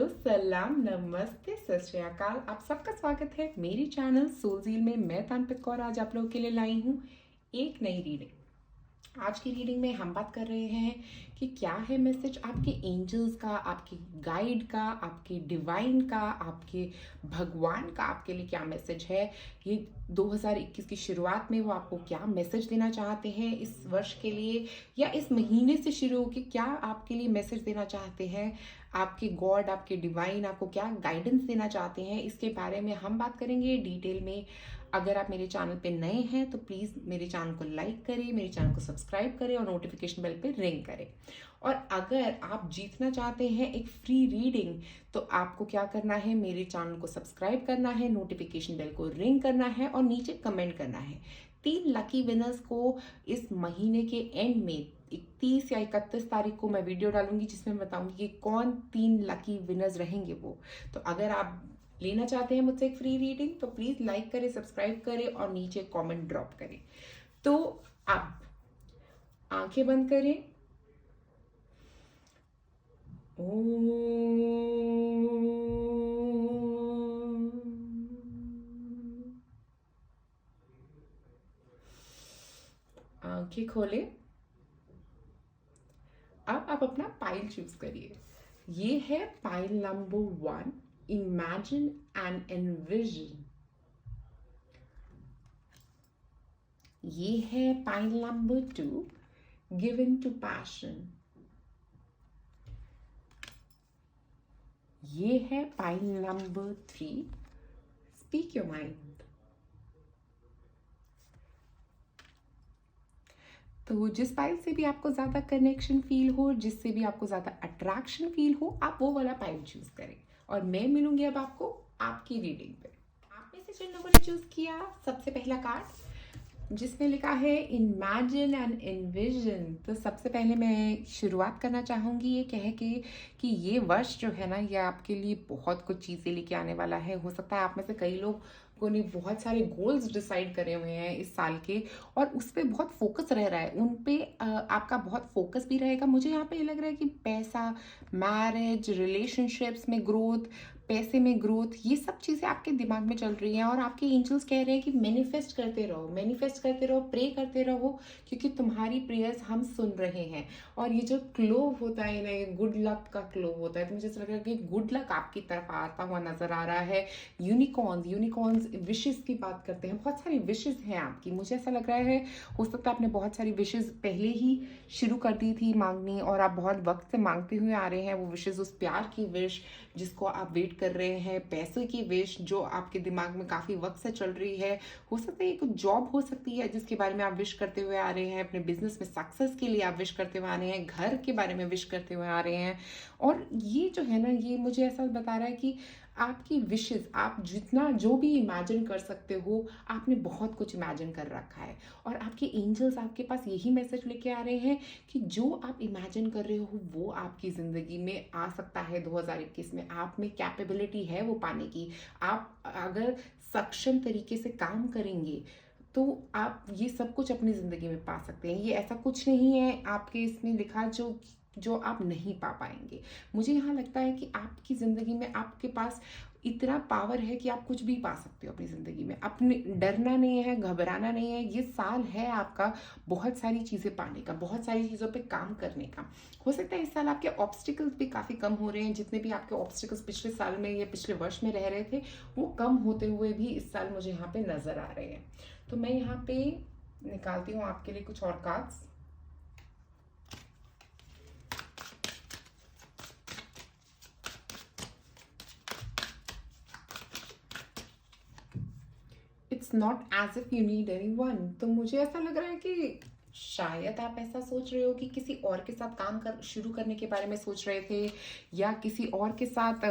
सलाम, नमस्ते, सत श्री अकाल। आप सबका स्वागत है मेरी चैनल सोलजील में। मैं तानपिक कौर आज आप लोगों के लिए लाई हूँ एक नई रीडिंग। आज की रीडिंग में हम बात कर रहे हैं कि क्या है मैसेज आपके एंजल्स का, आपके गाइड का, आपके डिवाइन का, आपके भगवान का आपके लिए क्या मैसेज है। ये 2021 की शुरुआत में वो आपको क्या मैसेज देना चाहते हैं इस वर्ष के लिए, या इस महीने से शुरू होकर क्या आपके लिए मैसेज देना चाहते हैं। आपके गॉड, आपके डिवाइन आपको क्या गाइडेंस देना चाहते हैं, इसके बारे में हम बात करेंगे डिटेल में। अगर आप मेरे चैनल पे नए हैं तो प्लीज़ मेरे चैनल को लाइक करें, मेरे चैनल को सब्सक्राइब करें और नोटिफिकेशन बेल पे रिंग करें। और अगर आप जीतना चाहते हैं एक फ्री रीडिंग तो आपको क्या करना है, मेरे चैनल को सब्सक्राइब करना है, नोटिफिकेशन बेल को रिंग करना है और नीचे कमेंट करना है। 3 लकी विनर्स को इस महीने के एंड में 31 या 31 तारीख को मैं वीडियो डालूंगी जिसमें मैं बताऊंगी कि कौन 3 लकी विनर्स रहेंगे वो। तो अगर आप लेना चाहते हैं मुझसे एक फ्री रीडिंग तो प्लीज लाइक करें, सब्सक्राइब करें और नीचे कमेंट ड्रॉप करें। तो अब आंखें बंद करें। आंखें खोलें। अब आप अपना पाइल चूज करिए। ये है pile number 1, imagine and envision. ये है pile number 2, give in to passion. ये है pile number 3, speak your mind. तो जिस पाइल से भी आपको ज़्यादा कनेक्शन फील हो, जिससे भी आपको ज़्यादा अट्रैक्शन फील हो, आप वो वाला पाइल चूज करें। और मैं मिलूंगी अब आपको आपकी रीडिंग पे। आप में से जिन लोगों ने चूज किया सबसे पहला कार्ड जिसमें लिखा है इमेजिन एंड एनविजन, तो सबसे पहले मैं शुरुआत करना चाहूँगी ये कह के कि ये वर्ष जो है ना, ये आपके लिए बहुत कुछ चीज़ें लेके आने वाला है। हो सकता है आप में से कई लोगों ने बहुत सारे गोल्स डिसाइड करे हुए हैं इस साल के और उस पर बहुत फोकस रह रहा है, उन पे आपका बहुत फोकस भी रहेगा। मुझे यहाँ पे ये लग रहा है कि पैसा, मैरिज, रिलेशनशिप्स में ग्रोथ, पैसे में ग्रोथ, ये सब चीज़ें आपके दिमाग में चल रही हैं और आपके एंजल्स कह रहे हैं कि मैनिफेस्ट करते रहो, मैनिफेस्ट करते रहो, प्रे करते रहो, क्योंकि तुम्हारी प्रेयर्स हम सुन रहे हैं। और ये जो क्लोव होता है ना, ये गुड लक का क्लोव होता है, तो मुझे ऐसा लग रहा है कि गुड लक आपकी तरफ आता हुआ नजर आ रहा है। यूनिकॉर्न्स विशेस की बात करते हैं, बहुत सारी विशेस हैं आपकी। मुझे ऐसा लग रहा है हो सकता है आपने बहुत सारी विशेस पहले ही शुरू कर दी थी मांगनी और आप बहुत वक्त से मांगते हुए आ रहे हैं वो विशेस, उस प्यार की विश जिसको आप वेट कर रहे हैं, पैसे की विश जो आपके दिमाग में काफी वक्त से चल रही है। हो सकता है एक जॉब हो सकती है जिसके बारे में आप विश करते हुए आ रहे हैं, अपने बिजनेस में सक्सेस के लिए आप विश करते हुए आ रहे हैं, घर के बारे में विश करते हुए आ रहे हैं। और ये जो है ना, ये मुझे ऐसा बता रहा है कि आपकी विशेस, आप जितना जो भी इमेजिन कर सकते हो, आपने बहुत कुछ इमेजिन कर रखा है। और आपके एंजल्स आपके पास यही मैसेज लेके आ रहे हैं कि जो आप इमेजिन कर रहे हो वो आपकी ज़िंदगी में आ सकता है 2021 में। आप में कैपेबिलिटी है वो पाने की। आप अगर सक्षम तरीके से काम करेंगे तो आप ये सब कुछ अपनी ज़िंदगी में पा सकते हैं। ये ऐसा कुछ नहीं है आपके इसमें लिखा जो जो आप नहीं पा पाएंगे। मुझे यहाँ लगता है कि आपकी ज़िंदगी में आपके पास इतना पावर है कि आप कुछ भी पा सकते हो अपनी ज़िंदगी में। अपने डरना नहीं है, घबराना नहीं है। ये साल है आपका बहुत सारी चीज़ें पाने का, बहुत सारी चीज़ों पे काम करने का। हो सकता है इस साल आपके ऑब्स्टिकल्स भी काफ़ी कम हो रहे हैं। जितने भी आपके ऑब्स्टिकल्स पिछले साल में या पिछले वर्ष में रह रहे थे वो कम होते हुए भी इस साल मुझे यहाँ पे नज़र आ रहे हैं। तो मैं यहाँ पे निकालती हूँ आपके लिए कुछ और cards. It's not as if you need anyone. तो मुझे ऐसा लग रहा है कि शायद आप ऐसा सोच रहे हो कि किसी और के साथ काम कर शुरू करने के बारे में सोच रहे थे, या किसी और के साथ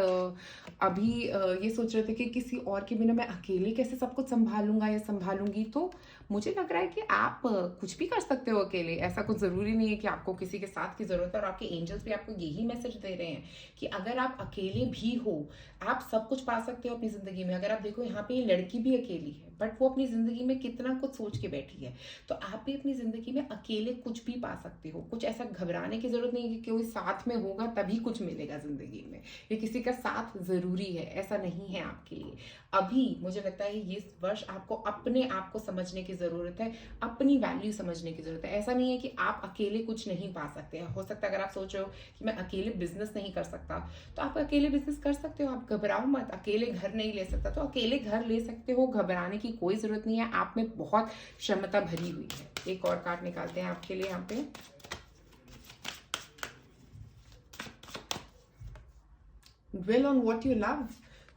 अभी ये सोच रहे थे कि किसी और के बिना मैं अकेले कैसे सब कुछ संभालूंगा या संभालूंगी। तो मुझे लग रहा है कि आप कुछ भी कर सकते हो अकेले। ऐसा कुछ ज़रूरी नहीं है कि आपको किसी के साथ की ज़रूरत है, और आपके एंजल्स भी आपको यही मैसेज दे रहे हैं कि अगर आप अकेले भी हो, आप सब कुछ पा सकते हो अपनी ज़िंदगी में। अगर आप देखो यहाँ पे ये लड़की भी अकेली है, बट वो अपनी ज़िंदगी में कितना कुछ सोच के बैठी है। तो आप भी अपनी ज़िंदगी में अकेले कुछ भी पा सकते हो। कुछ ऐसा घबराने की ज़रूरत नहीं है कि कोई साथ में होगा तभी कुछ मिलेगा ज़िंदगी में, या किसी का साथ ज़रूरी है, ऐसा नहीं है आपके लिए। अभी मुझे लगता है ये वर्ष आपको अपने आप को समझने की ज़रूरत है, अपनी वैल्यू समझने की ज़रूरत है। ऐसा नहीं है कि आप अकेले कुछ नहीं पा सकते। हो सकता है अगर आप सोच रहे हो कि मैं अकेले बिजनेस नहीं कर सकता, तो आप अकेले बिजनेस कर सकते हो। आप घबराओ मत। अकेले घर नहीं ले सकता तो अकेले घर ले सकते हो। घबराने की कोई ज़रूरत नहीं है, आप में बहुत क्षमता भरी हुई है। एक और कार्ड निकालते हैं आपके लिए यहाँ पे। Dwell on what you love.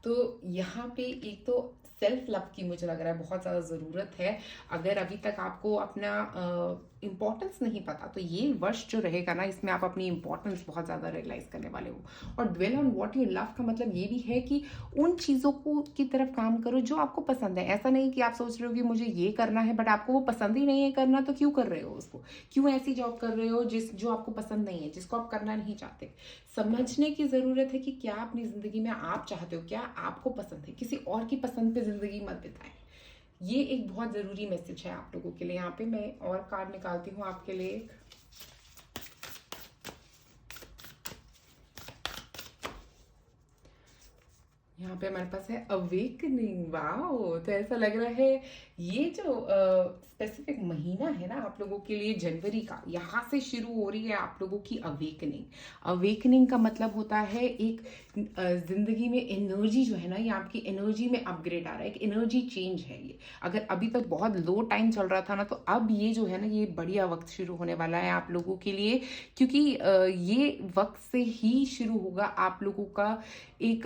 तो यहाँ पे एक तो सेल्फ लव की मुझे लग रहा है बहुत ज़्यादा ज़रूरत है। अगर अभी तक आपको अपना इम्पोर्टेंस नहीं पता, तो ये वर्ष जो रहेगा ना, इसमें आप अपनी इम्पोर्टेंस बहुत ज़्यादा रियलाइज़ करने वाले हो। और dwell on what you love का मतलब ये भी है कि उन चीज़ों को की तरफ काम करो जो आपको पसंद है। ऐसा नहीं कि आप सोच रहे हो कि मुझे ये करना है, बट आपको वो पसंद ही नहीं है करना, तो क्यों कर रहे हो उसको? क्यों ऐसी जॉब कर रहे हो जो आपको पसंद नहीं है, जिसको आप करना नहीं चाहते? समझने की ज़रूरत है कि क्या अपनी ज़िंदगी में आप चाहते हो, क्या आपको पसंद है। किसी और की पसंद पे ज़िंदगी मत बिताएं। ये एक बहुत ज़रूरी मैसेज है आप लोगों के लिए। यहाँ पे मैं और कार्ड निकालती हूँ आपके लिए। यहाँ पे हमारे पास है अवेकनिंग। वाओ! तो ऐसा लग रहा है ये जो स्पेसिफिक महीना है ना आप लोगों के लिए, जनवरी का, यहाँ से शुरू हो रही है आप लोगों की अवेकनिंग। अवेकनिंग का मतलब होता है एक जिंदगी में एनर्जी जो है ना, ये आपकी एनर्जी में अपग्रेड आ रहा है, एक एनर्जी चेंज है ये। अगर अभी तक बहुत लो टाइम चल रहा था ना, तो अब ये जो है ना, ये बढ़िया वक्त शुरू होने वाला है आप लोगों के लिए। क्योंकि ये वक्त से ही शुरू होगा आप लोगों का एक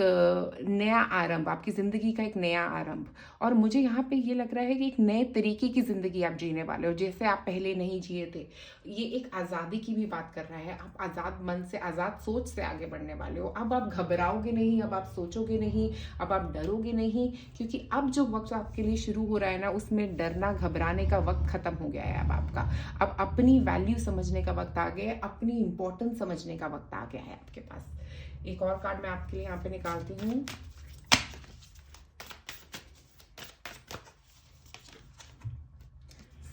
नया आरंभ, आपकी ज़िंदगी का एक नया आरंभ। और मुझे यहाँ पे ये लग रहा है कि एक नए तरीके की ज़िंदगी आप जीने वाले हो, जैसे आप पहले नहीं जिए थे। ये एक आज़ादी की भी बात कर रहा है। आप आज़ाद मन से, आज़ाद सोच से आगे बढ़ने वाले हो। अब आप घबराओगे नहीं, अब आप सोचोगे नहीं, अब आप डरोगे नहीं। क्योंकि अब जो वक्त आपके लिए शुरू हो रहा है ना, उसमें डरना घबराने का वक्त ख़त्म हो गया है अब आपका। अब अपनी वैल्यू समझने का वक्त आ गया है, अपनी इंपॉर्टेंस समझने का वक्त आ गया है आपके पास। एक और कार्ड मैं आपके लिए यहाँ पे निकालती हूँ।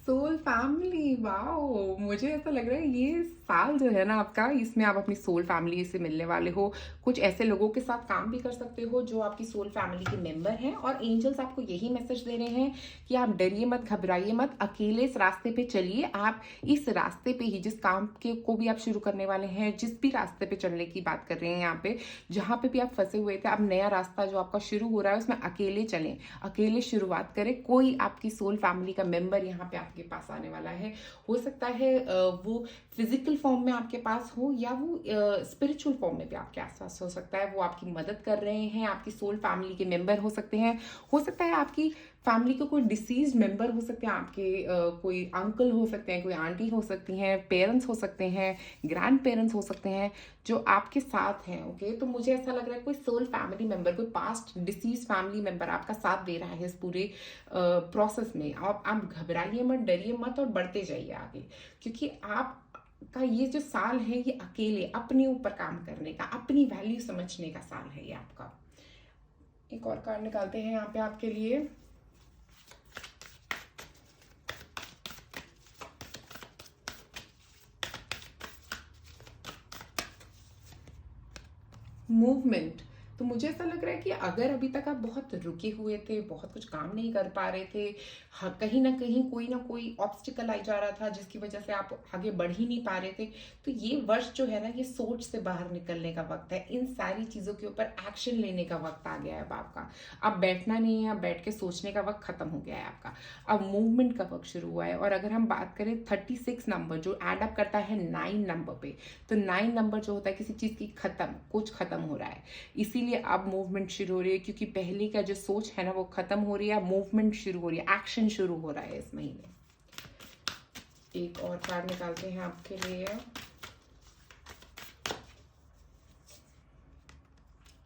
Soul family. वाओ! मुझे ऐसा लग रहा है ये साल जो है ना आपका, इसमें आप अपनी सोल फैमिली से मिलने वाले हो। कुछ ऐसे लोगों के साथ काम भी कर सकते हो जो आपकी सोल फैमिली के मेंबर हैं, और एंजल्स आपको यही मैसेज दे रहे हैं कि आप डरिए मत, घबराइए मत, अकेले इस रास्ते पे चलिए। आप इस रास्ते पे ही, जिस काम के को भी आप शुरू करने वाले हैं, जिस भी रास्ते पे चलने की बात कर रहे हैं यहाँ पे, जहाँ पे भी आप फंसे हुए थे, अब नया रास्ता जो आपका शुरू हो रहा है उसमें अकेले चलें, अकेले शुरुआत करें। कोई आपकी सोल फैमिली का मेंबर यहाँ पे आपके पास आने वाला है। हो सकता है वो फिजिकल फॉर्म में आपके पास हो, या वो स्पिरिचुअल फॉर्म में भी आपके आसपास हो सकता है। वो आपकी मदद कर रहे हैं, आपकी सोल फैमिली के मेंबर हो सकते हैं। हो सकता है आपकी फैमिली के कोई डिसीज मेंबर हो सकते हैं, आपके कोई अंकल हो सकते हैं, कोई आंटी हो सकती हैं, पेरेंट्स हो सकते हैं, ग्रैंड पेरेंट्स हो सकते हैं जो आपके साथ हैं। ओके, तो मुझे ऐसा लग रहा है कोई सोल फैमिली मेंबर, कोई पास्ट डिसीज फैमिली मेंबर आपका साथ दे रहा है इस पूरे प्रोसेस में। आप घबराइए मत, डरिए मत, और बढ़ते जाइए आगे। क्योंकि आप का ये जो साल है, ये अकेले अपने ऊपर काम करने का, अपनी वैल्यू समझने का साल है ये आपका। एक और कार्ड निकालते हैं यहाँ पे आपके लिए। मूवमेंट। तो मुझे ऐसा लग रहा है कि अगर अभी तक आप बहुत रुके हुए थे, बहुत कुछ काम नहीं कर पा रहे थे, हाँ, कहीं ना कहीं कोई ना कोई ऑब्स्टिकल आई जा रहा था जिसकी वजह से आप आगे बढ़ ही नहीं पा रहे थे, तो ये वर्ष जो है ना, ये सोच से बाहर निकलने का वक्त है। इन सारी चीज़ों के ऊपर एक्शन लेने का वक्त आ गया है अब आपका। अब बैठना नहीं है, अब बैठ के सोचने का वक्त खत्म हो गया है आपका। अब मूवमेंट का वक्त शुरू हुआ है। और अगर हम बात करें 36 नंबर जो एड अप करता है 9 नंबर पे, तो 9 नंबर जो होता है किसी चीज़ की खत्म, कुछ खत्म हो रहा है, इसीलिए अब मूवमेंट शुरू हो रही है। क्योंकि पहले का जो सोच है ना, वो खत्म हो रही है, मूवमेंट शुरू हो रही है, एक्शन शुरू हो रहा है इस महीने। एक और कार्ड निकालते हैं आपके लिए।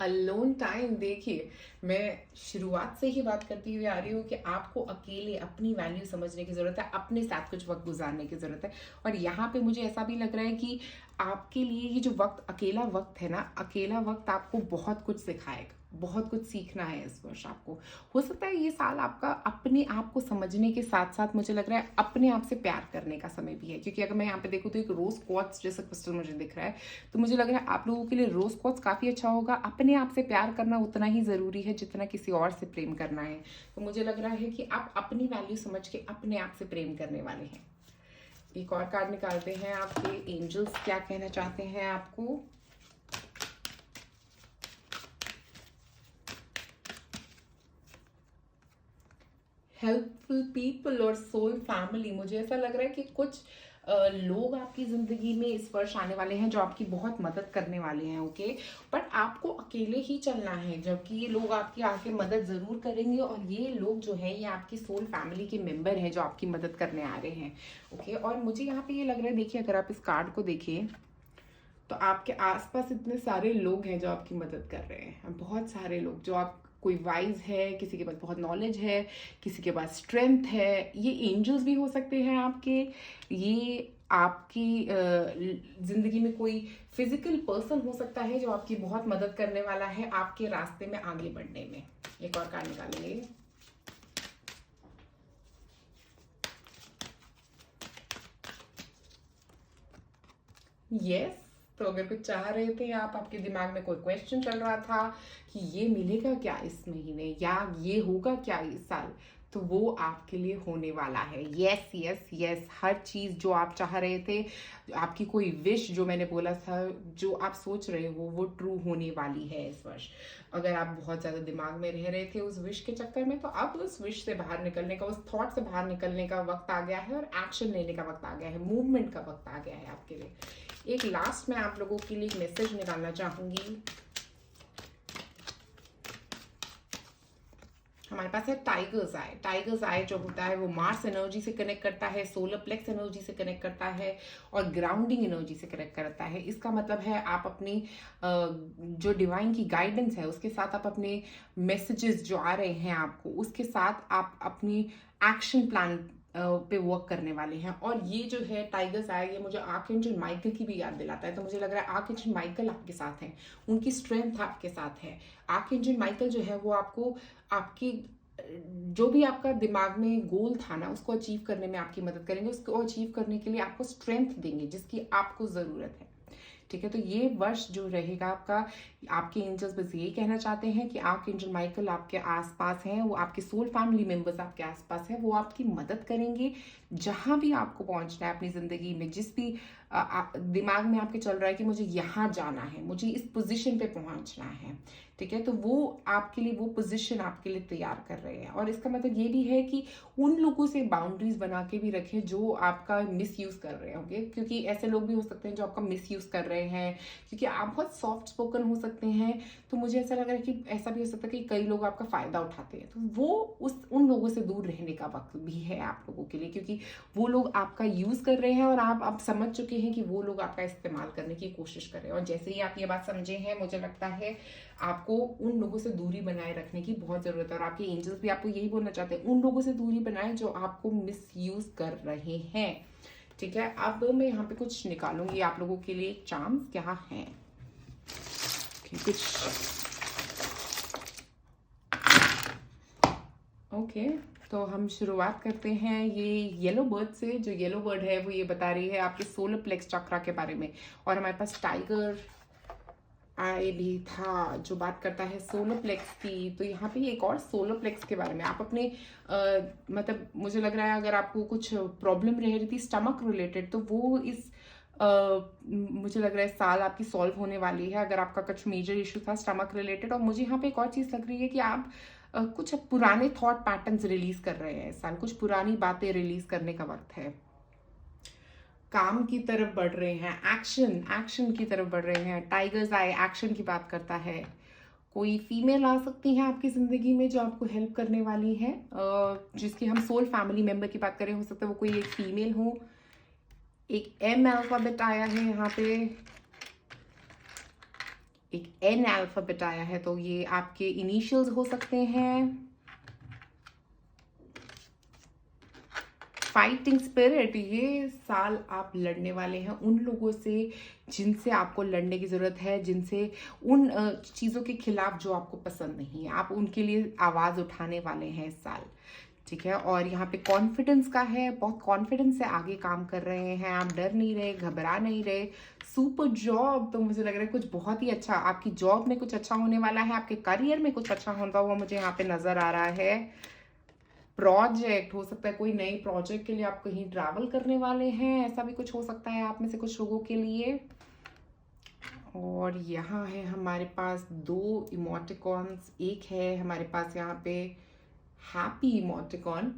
अलोन टाइम, देखिए मैं शुरुआत से ही बात करती हुई आ रही हूँ कि आपको अकेले अपनी वैल्यू समझने की ज़रूरत है, अपने साथ कुछ वक्त गुजारने की ज़रूरत है। और यहाँ पे मुझे ऐसा भी लग रहा है कि आपके लिए ये जो वक्त, अकेला वक्त है ना, अकेला वक्त आपको बहुत कुछ सिखाएगा, बहुत कुछ सीखना है इस वर्ष आपको। हो सकता है ये साल आपका अपने आप को समझने के साथ साथ मुझे लग रहा है अपने आप से प्यार करने का समय भी है, क्योंकि अगर मैं यहाँ पे देखूँ तो एक रोज क्वार्ट्ज जैसा क्रिस्टल मुझे दिख रहा है, तो मुझे लग रहा है आप लोगों के लिए रोज क्वार्ट्ज काफ़ी अच्छा होगा। अपने आप से प्यार करना उतना ही ज़रूरी है जितना किसी और से प्रेम करना है। तो मुझे लग रहा है कि आप अपनी वैल्यू समझ के अपने आप से प्रेम करने वाले हैं। एक और कार्ड निकालते हैं, आपके एंजल्स क्या कहना चाहते हैं आपको। हेल्पफुल पीपल और सोल फैमिली, मुझे ऐसा लग रहा है कि कुछ लोग आपकी ज़िंदगी में इस वर्ष आने वाले हैं जो आपकी बहुत मदद करने वाले हैं, ओके। बट आपको अकेले ही चलना है, जबकि ये लोग आपकी आके मदद ज़रूर करेंगे। और ये लोग जो है ये आपकी सोल फैमिली के मेंबर हैं जो आपकी मदद करने आ रहे हैं, ओके। और मुझे यहाँ पे ये लग रहा है, देखिए अगर आप इस कार्ड को देखें तो आपके आसपास इतने सारे लोग हैं जो आपकी मदद कर रहे हैं, बहुत सारे लोग जो आप, कोई वाइज है, किसी के पास बहुत नॉलेज है, किसी के पास स्ट्रेंथ है, ये एंजल्स भी हो सकते हैं आपके, ये आपकी जिंदगी में कोई फिजिकल पर्सन हो सकता है जो आपकी बहुत मदद करने वाला है आपके रास्ते में आगे बढ़ने में। एक और कार्ड निकालेंगे। यस, तो अगर कुछ चाह रहे थे आप, आपके दिमाग में कोई क्वेश्चन चल रहा था कि ये मिलेगा क्या इस महीने या ये होगा क्या इस साल, तो वो आपके लिए होने वाला है। यस यस यस, हर चीज़ जो आप चाह रहे थे, आपकी कोई विश जो मैंने बोला था, जो आप सोच रहे हो वो ट्रू होने वाली है इस वर्ष। अगर आप बहुत ज़्यादा दिमाग में रह रहे थे उस विश के चक्कर में, तो अब उस विश से बाहर निकलने का, उस थॉट से बाहर निकलने का वक्त आ गया है और एक्शन लेने का वक्त आ गया है, मूवमेंट का वक्त आ गया है आपके लिए। एक लास्ट में आप लोगों के लिए एक मैसेज निकालना चाहूंगी। हमारे पास है टाइगर्स आई। टाइगर्स आई जो होता है वो मार्स एनर्जी से कनेक्ट करता है, सोलर प्लेक्स एनर्जी से कनेक्ट करता है और ग्राउंडिंग एनर्जी से कनेक्ट करता है। इसका मतलब है आप अपनी जो डिवाइन की गाइडेंस है उसके साथ आप अपने मैसेजेस जो आ रहे हैं आपको, उसके साथ आप अपनी एक्शन प्लान पे वर्क करने वाले हैं। और ये जो है टाइगर्स आया, ये मुझे आर्कएंजल माइकल की भी याद दिलाता है। तो मुझे लग रहा है आर्कएंजल माइकल आपके साथ हैं, उनकी स्ट्रेंथ आपके साथ है। आर्कएंजल माइकल जो है वो आपको, आपकी जो भी आपका दिमाग में गोल था ना, उसको अचीव करने में आपकी मदद करेंगे, उसको अचीव करने के लिए आपको स्ट्रेंथ देंगे जिसकी आपको ज़रूरत है, ठीक है। तो ये वर्ष जो रहेगा आपका, आपके एंजल्स बस यही कहना चाहते हैं कि आर्कएंजल माइकल आपके आसपास हैं, वो आपके सोल फैमिली मेंबर्स आपके आसपास हैं, वो आपकी मदद करेंगे जहां भी आपको पहुंचना है अपनी ज़िंदगी में। जिस भी दिमाग में आपके चल रहा है कि मुझे यहाँ जाना है, मुझे इस पोजीशन पे पहुंचना है, ठीक है, तो वो आपके लिए वो पोजीशन आपके लिए तैयार कर रहे हैं। और इसका मतलब ये भी है कि उन लोगों से बाउंड्रीज बना के भी रखें जो आपका मिसयूज कर रहे होंगे, क्योंकि ऐसे लोग भी हो सकते हैं जो आपका मिसयूज कर रहे हैं, क्योंकि आप बहुत सॉफ्ट स्पोकन हो सकते हैं। तो मुझे ऐसा लग रहा है कि ऐसा भी हो सकता है कि कई लोग आपका फायदा उठाते हैं, तो वो उन लोगों से दूर रहने का वक्त भी है आप लोगों के लिए, क्योंकि वो लोग आपका यूज कर रहे हैं और आप समझ चुके हैं कि वो लोग आपका इस्तेमाल करने की कोशिश कर रहे हैं। और जैसे ही आप ये बात समझे हैं, मुझे लगता है आपको उन लोगों से दूरी बनाए रखने की बहुत जरूरत है। और आपके एंजल्स भी आपको यही बोलना चाहते हैं, उन लोगों से दूरी बनाए जो आपको मिसयूज कर रहे हैं, ठीक है। अब मैं यहाँ पे कुछ निकालूंगी आप लोगों के लिए चार्म्स क्या है, कुछ ओके। तो हम शुरुआत करते हैं ये येलो बर्ड से। जो येलो बर्ड है वो ये बता रही है आपके सोलर प्लेक्स चक्रा के बारे में। और हमारे पास टाइगर आई भी था जो बात करता है सोलर प्लेक्स की। तो यहाँ पे एक और सोलर प्लेक्स के बारे में, आप अपने मतलब मुझे लग रहा है अगर आपको कुछ प्रॉब्लम रह रही थी स्टमक रिलेटेड, तो वो इस मुझे लग रहा है साल आपकी सॉल्व होने वाली है, अगर आपका कुछ मेजर इशू था स्टमक रिलेटेड। और मुझे यहाँ पे एक और चीज़ लग रही है कि आप कुछ पुराने थॉट पैटर्न्स रिलीज कर रहे हैं इस साल, कुछ पुरानी बातें रिलीज करने का वक्त है, काम की तरफ बढ़ रहे हैं, एक्शन की तरफ बढ़ रहे हैं। टाइगर्स आई एक्शन की बात करता है। कोई फीमेल आ सकती है आपकी ज़िंदगी में जो आपको हेल्प करने वाली है, जिसकी हम सोल फैमिली मेंबर की बात करें, हो सकता है वो कोई एक फीमेल हो। एक एम अल्फाबेट आया है यहाँ पे, एक एन अल्फाबेट आया है, तो ये आपके इनिशियल्स हो सकते हैं। फाइटिंग स्पिरिट, ये साल आप लड़ने वाले हैं उन लोगों से जिनसे आपको लड़ने की ज़रूरत है, जिनसे उन चीज़ों के खिलाफ जो आपको पसंद नहीं है, आप उनके लिए आवाज़ उठाने वाले हैं इस साल, ठीक है। और यहाँ पे कॉन्फिडेंस का है, बहुत कॉन्फिडेंस से आगे काम कर रहे हैं आप, डर नहीं रहे, घबरा नहीं रहे। सुपर जॉब, तो मुझे लग रहा है कुछ बहुत ही अच्छा आपकी जॉब में कुछ अच्छा होने वाला है, आपके करियर में कुछ अच्छा होता हुआ मुझे यहाँ पे नज़र आ रहा है। प्रोजेक्ट हो सकता है, कोई नई प्रोजेक्ट के लिए आप कहीं ट्रैवल करने वाले हैं, ऐसा भी कुछ हो सकता है आप में से कुछ लोगों के लिए। और यहाँ है हमारे पास 2 इमोटिकॉन्स, एक है हमारे पास यहाँ पे हैप्पी इमोटिकॉन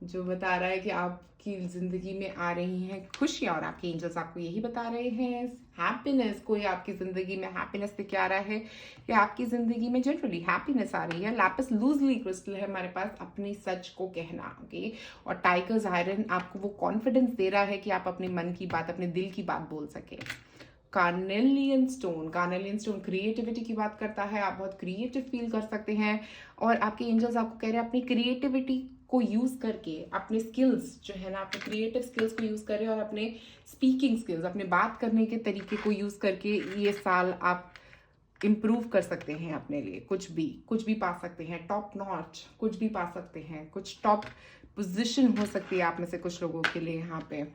जो बता रहा है कि आपकी जिंदगी में आ रही हैं खुशियाँ, और आपके एंजल्स आपको यही बता रहे हैं हैप्पीनेस। कोई आपकी जिंदगी में हैप्पीनेस लेके आ रहा है, या आपकी जिंदगी में जनरली हैप्पीनेस आ रही है। लैपिस लूजली क्रिस्टल है हमारे पास, अपनी सच को कहना, ओके। और टाइगर्स आयरन आपको वो कॉन्फिडेंस दे रहा है कि आप अपने मन की बात, अपने दिल की बात बोल सके। Carnelian stone, carnelian stone creativity की बात करता है, आप बहुत क्रिएटिव फील कर सकते हैं, और आपके एंजल्स आपको कह रहे हैं अपनी क्रिएटिविटी को यूज करके, अपने स्किल्स जो है ना, अपने क्रिएटिव स्किल्स को यूज करें, और अपने स्पीकिंग स्किल्स, अपने बात करने के तरीके को यूज करके ये साल आप इम्प्रूव कर सकते हैं अपने लिए। कुछ भी पा सकते हैं, टॉप नॉच कुछ भी पा सकते हैं, कुछ टॉप पोजीशन हो सकती है आप में से कुछ लोगों के लिए यहाँ पे।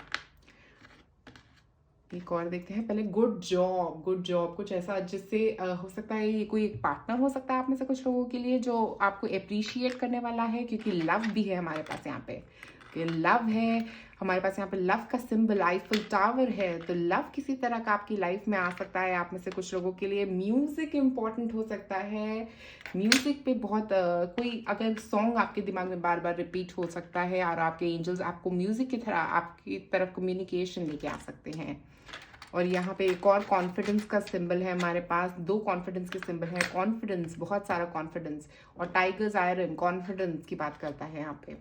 एक और देखते हैं पहले, गुड जॉब कुछ ऐसा जिससे हो सकता है ये कोई एक पार्टनर हो सकता है आप में से कुछ लोगों के लिए जो आपको अप्रिशिएट करने वाला है, क्योंकि लव भी है हमारे पास यहाँ पे, कि लव है हमारे पास यहाँ पे। लव का सिंबल आईफल टावर है, तो लव किसी तरह का आपकी लाइफ में आ सकता है आप में से कुछ लोगों के लिए। म्यूजिक इंपॉर्टेंट हो सकता है, म्यूजिक पे बहुत कोई अगर सॉन्ग आपके दिमाग में बार बार रिपीट हो सकता है, और आपके एंजल्स आपको म्यूजिक की तरह आपकी तरफ कम्युनिकेशन लेके आ सकते हैं। और यहाँ पे एक और कॉन्फिडेंस का सिंबल है हमारे पास, 2 कॉन्फिडेंस के सिंबल है, कॉन्फिडेंस, बहुत सारा कॉन्फिडेंस, और टाइगर्स आयरन कॉन्फिडेंस की बात करता है यहाँ पे,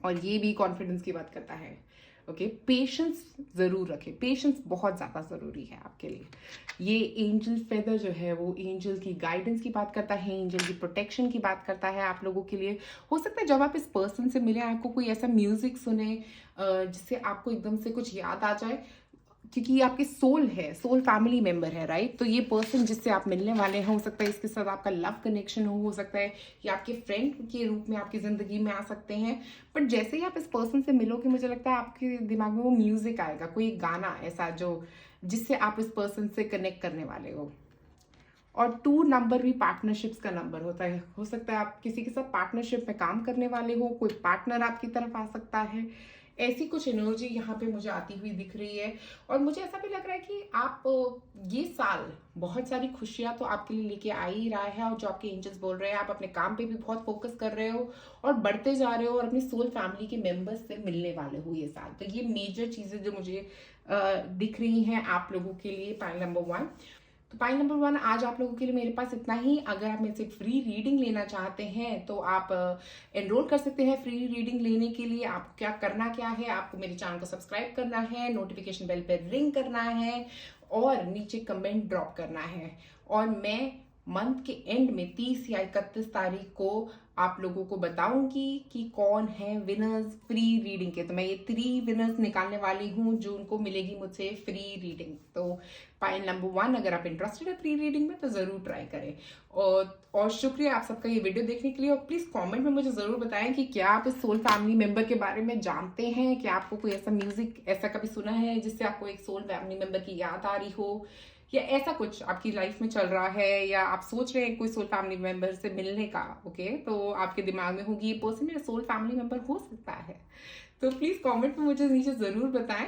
और ये भी कॉन्फिडेंस की बात करता है, ओके। पेशेंस जरूर रखें, पेशेंस बहुत ज़्यादा ज़रूरी है आपके लिए। ये एंजल फेदर जो है वो एंजल की गाइडेंस की बात करता है, एंजल की प्रोटेक्शन की बात करता है आप लोगों के लिए। हो सकता है जब आप इस पर्सन से मिले आपको कोई ऐसा म्यूजिक सुने जिससे आपको एकदम से कुछ याद आ जाए, क्योंकि ये आपके सोल है, सोल फैमिली मेंबर है, राइट। तो ये पर्सन जिससे आप मिलने वाले हैं, हो सकता है इसके साथ आपका लव कनेक्शन हो सकता है कि आपके फ्रेंड के रूप में आपकी ज़िंदगी में आ सकते हैं। बट जैसे ही आप इस पर्सन से मिलोगे, मुझे लगता है आपके दिमाग में वो म्यूजिक आएगा, कोई गाना ऐसा जो जिससे आप इस पर्सन से कनेक्ट करने वाले हो। और 2 नंबर भी पार्टनरशिप्स का नंबर होता है, हो सकता है आप किसी के साथ पार्टनरशिप में काम करने वाले हो, कोई पार्टनर आपकी तरफ आ सकता है, ऐसी कुछ एनर्जी यहाँ पे मुझे आती हुई दिख रही है। और मुझे ऐसा भी लग रहा है कि आप ये साल बहुत सारी खुशियाँ तो आपके लिए लेके आ ही रहा है, और जो आपके एंजल्स बोल रहे हैं, आप अपने काम पे भी बहुत फोकस कर रहे हो और बढ़ते जा रहे हो, और अपनी सोल फैमिली के मेंबर्स से मिलने वाले हो ये साल। तो ये मेजर चीज़ें जो मुझे दिख रही हैं आप लोगों के लिए पाइल नंबर 1। तो पाइल नंबर 1 आज आप लोगों के लिए मेरे पास इतना ही। अगर आप मेरे से फ्री रीडिंग लेना चाहते हैं तो आप एनरोल कर सकते हैं। फ्री रीडिंग लेने के लिए आपको क्या है, आपको मेरे चैनल को सब्सक्राइब करना है, नोटिफिकेशन बेल पर रिंग करना है, और नीचे कमेंट ड्रॉप करना है। और मैं मंथ के एंड में 30 या 31 तारीख को आप लोगों को बताऊंगी कि कौन है विनर्स फ्री रीडिंग के। तो मैं ये 3 विनर्स निकालने वाली हूँ जो उनको मिलेगी मुझसे फ्री रीडिंग। तो पाइल नंबर 1 अगर आप इंटरेस्टेड है फ्री रीडिंग में तो जरूर ट्राई करें। और शुक्रिया आप सबका ये वीडियो देखने के लिए। और प्लीज कमेंट में मुझे जरूर बताएं कि क्या आप इस सोल फैमिली मेंबर के बारे में जानते हैं, क्या आपको कोई ऐसा म्यूजिक ऐसा कभी सुना है जिससे आपको एक सोल फैमिली मेंबर की याद आ रही हो, या ऐसा कुछ आपकी लाइफ में चल रहा है, या आप सोच रहे हैं कोई सोल फैमिली मेंबर से मिलने का, ओके। तो आपके दिमाग में होगी ये पर्सन मेरा सोल फैमिली मेंबर हो सकता है। तो प्लीज कमेंट में मुझे नीचे जरूर बताएं।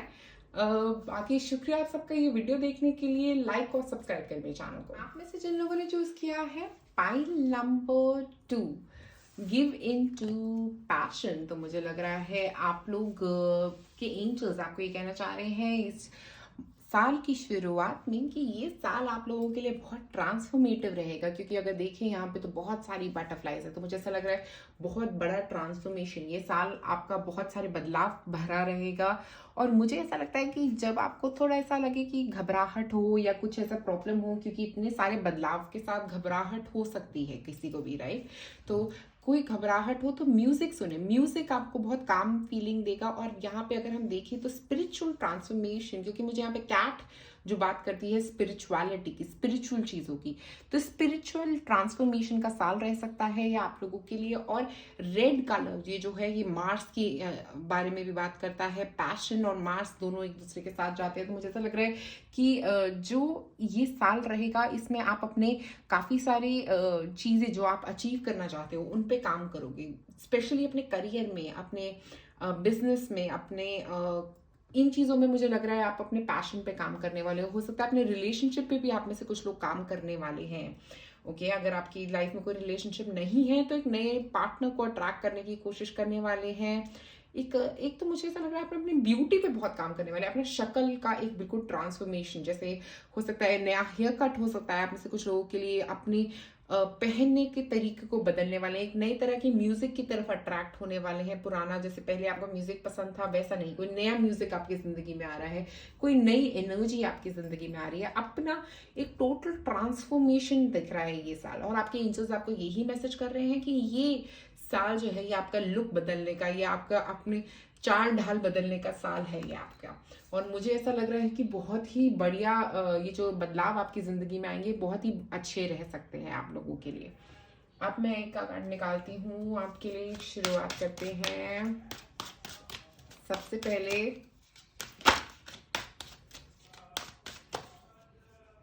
बाकी शुक्रिया आप सबका ये वीडियो देखने के लिए। लाइक और सब्सक्राइब करें मेरे चैनल को। आप में से जिन लोगों ने चूज किया है pile number 2 give in to passion, तो मुझे लग रहा है आप लोग के एंजल्स आपको ये कहना चाह रहे हैं इस साल की शुरुआत में कि ये साल आप लोगों के लिए बहुत ट्रांसफॉर्मेटिव रहेगा, क्योंकि अगर देखें यहाँ पे तो बहुत सारी बटरफ्लाइज है, तो मुझे ऐसा लग रहा है बहुत बड़ा ट्रांसफॉर्मेशन, ये साल आपका बहुत सारे बदलाव भरा रहेगा। और मुझे ऐसा लगता है कि जब आपको थोड़ा ऐसा लगे कि घबराहट हो या कुछ ऐसा प्रॉब्लम हो, क्योंकि इतने सारे बदलाव के साथ घबराहट हो सकती है किसी को भी, राइट? तो कोई घबराहट हो तो म्यूजिक सुने, म्यूजिक आपको बहुत काम फीलिंग देगा। और यहाँ पे अगर हम देखें तो स्पिरिचुअल ट्रांसफॉर्मेशन, क्योंकि मुझे यहाँ पे कैट जो बात करती है स्पिरिचुअलिटी की, स्पिरिचुअल चीजों की, तो स्पिरिचुअल ट्रांसफॉर्मेशन का साल रह सकता है ये आप लोगों के लिए। और रेड कलर ये जो है, ये मार्स के बारे में भी बात करता है, पैशन और मार्स दोनों एक दूसरे के साथ जाते हैं। तो मुझे ऐसा लग रहा है कि जो ये साल रहेगा इसमें आप अपने काफी सारी चीजें जो आप अचीव करना चाहते हो उन पे काम करोगे, स्पेशली अपने करियर में, अपने बिजनेस में, अपने इन चीजों में मुझे लग रहा है आप अपने पैशन पे काम करने वाले हो सकता है अपने रिलेशनशिप पे भी आप में से कुछ लोग काम करने वाले हैं। ओके, अगर आपकी लाइफ में कोई रिलेशनशिप नहीं है तो एक नए पार्टनर को अट्रैक्ट करने की कोशिश करने वाले हैं। एक तो मुझे ऐसा लग रहा है आप अपनी ब्यूटी पे बहुत काम करने वाले हैं, अपने शक्ल का एक बिल्कुल ट्रांसफॉर्मेशन, जैसे हो सकता है नया हेयर कट हो सकता है आप में से कुछ लोगों के लिए, अपनी पहनने के तरीके को बदलने वाले हैं, एक नई तरह की म्यूजिक की तरफ अट्रैक्ट होने वाले हैं। पुराना जैसे पहले आपका म्यूजिक पसंद था वैसा नहीं, कोई नया म्यूजिक आपकी जिंदगी में आ रहा है, कोई नई एनर्जी आपकी जिंदगी में आ रही है, अपना एक टोटल ट्रांसफॉर्मेशन दिख रहा है ये साल। और आपके एंजल्स आपको यही मैसेज कर रहे हैं कि ये साल जो है ये आपका लुक बदलने का, ये आपका अपने चाल ढाल बदलने का साल है ये आपका। और मुझे ऐसा लग रहा है कि बहुत ही बढ़िया ये जो बदलाव आपकी जिंदगी में आएंगे बहुत ही अच्छे रह सकते हैं आप लोगों के लिए। अब मैं एक कार्ड निकालती हूँ आपके लिए, शुरुआत करते हैं। सबसे पहले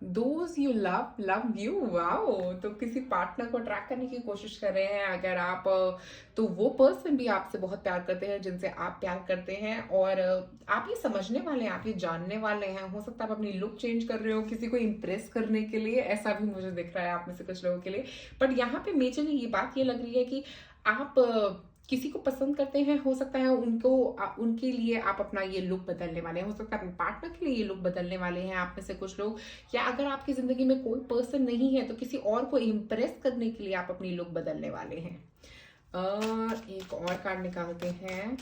those you love you. Wow, तो किसी पार्टनर को अट्रैक्ट करने की कोशिश कर रहे हैं अगर आप, तो वो पर्सन भी आपसे बहुत प्यार करते हैं जिनसे आप प्यार करते हैं। और आप ये समझने वाले हैं, आप ये जानने वाले हैं, हो सकता है आप अपनी लुक चेंज कर रहे हो किसी को इम्प्रेस करने के लिए, ऐसा भी मुझे दिख रहा है आप में से कुछ लोगों के लिए। बट यहाँ पे मेजरली ये बात ये लग रही है कि आप किसी को पसंद करते हैं, हो सकता है उनको उनके लिए आप अपना ये लुक बदलने वाले हैं, हो सकता है अपने पार्टनर के लिए ये लुक बदलने वाले हैं आप में से कुछ लोग। या अगर आपकी जिंदगी में कोई पर्सन नहीं है तो किसी और को इम्प्रेस करने के लिए आप अपनी लुक बदलने वाले हैं। एक और कार्ड निकालते हैं।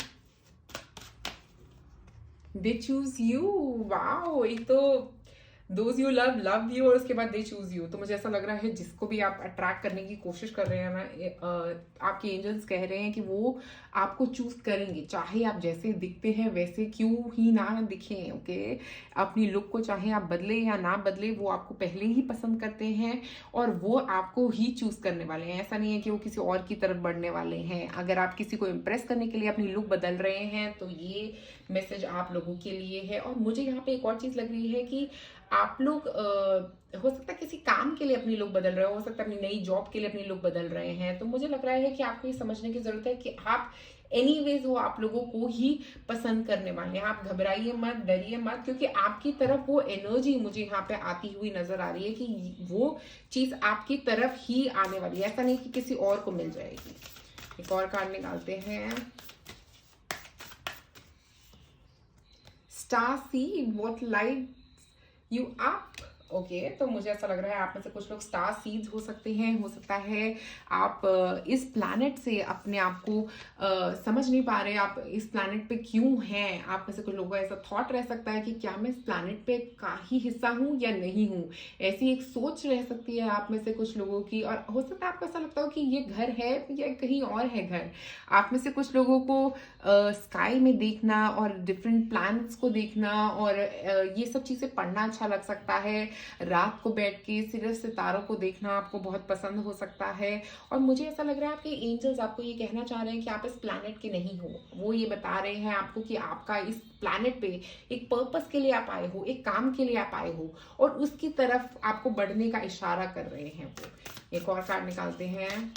They choose you. वाओ, एक तो दोज यू लव यू और उसके बाद दे चूज यू। तो मुझे ऐसा लग रहा है जिसको भी आप अट्रैक्ट करने की कोशिश कर रहे हैं ना, आपके एंजल्स कह रहे हैं कि वो आपको चूज करेंगे, चाहे आप जैसे दिखते हैं वैसे क्यों ही ना दिखें। ओके, अपनी लुक को चाहे आप बदले या ना बदले, वो आपको पहले ही पसंद करते हैं और वो आपको ही चूज करने वाले हैं। ऐसा नहीं है कि वो किसी और की तरफ बढ़ने वाले हैं। अगर आप किसी को इम्प्रेस करने के लिए अपनी लुक बदल रहे हैं तो ये मैसेज आप लोगों के लिए है। और मुझे यहाँ पे एक और चीज लग रही है कि आप लोग हो सकता है किसी काम के लिए अपनी लुक बदल रहे हो सकता है अपनी नई जॉब के लिए अपनी लुक बदल रहे हैं। तो मुझे लग रहा है कि आपको ये समझने की जरूरत है कि आप एनीवेज वो आप लोगों को ही पसंद करने वाले हैं। आप घबराइए मत, डरिए मत, क्योंकि आपकी तरफ वो एनर्जी मुझे यहाँ पे आती हुई नजर आ रही है कि वो चीज आपकी तरफ ही आने वाली है, ऐसा नहीं कि किसी और को मिल जाएगी। एक और कार्ड निकालते हैं। Star seed, what light you up. Okay, तो मुझे ऐसा लग रहा है आप में से कुछ लोग स्टार सीड्स हो सकते हैं। हो सकता है आप इस प्लैनेट से अपने आप को समझ नहीं पा रहे, आप इस प्लैनेट पे क्यों हैं। आप में से कुछ लोगों को ऐसा थॉट रह सकता है कि क्या मैं इस प्लैनेट पे का ही हिस्सा हूँ या नहीं हूँ, ऐसी एक सोच रह सकती है आप में से कुछ लोगों की। और हो सकता है आपको ऐसा लगता हो कि ये घर है या कहीं और है घर। आप में से कुछ लोगों को स्काई में देखना और डिफरेंट प्लैनेट्स को देखना और ये सब चीजें पढ़ना अच्छा लग सकता है। रात को बैठ के सिर्फ सितारों को देखना आपको बहुत पसंद हो सकता है। और मुझे ऐसा लग रहा है आपके एंजल्स आपको ये कहना चाह रहे हैं कि आप इस प्लैनेट के नहीं हो। वो ये बता रहे हैं आपको कि आपका इस प्लैनेट पे एक पर्पस के लिए आप आए हो, एक काम के लिए आप आए हो और उसकी तरफ आपको बढ़ने का इशारा कर रहे हैं वो। एक और कार्ड निकालते हैं।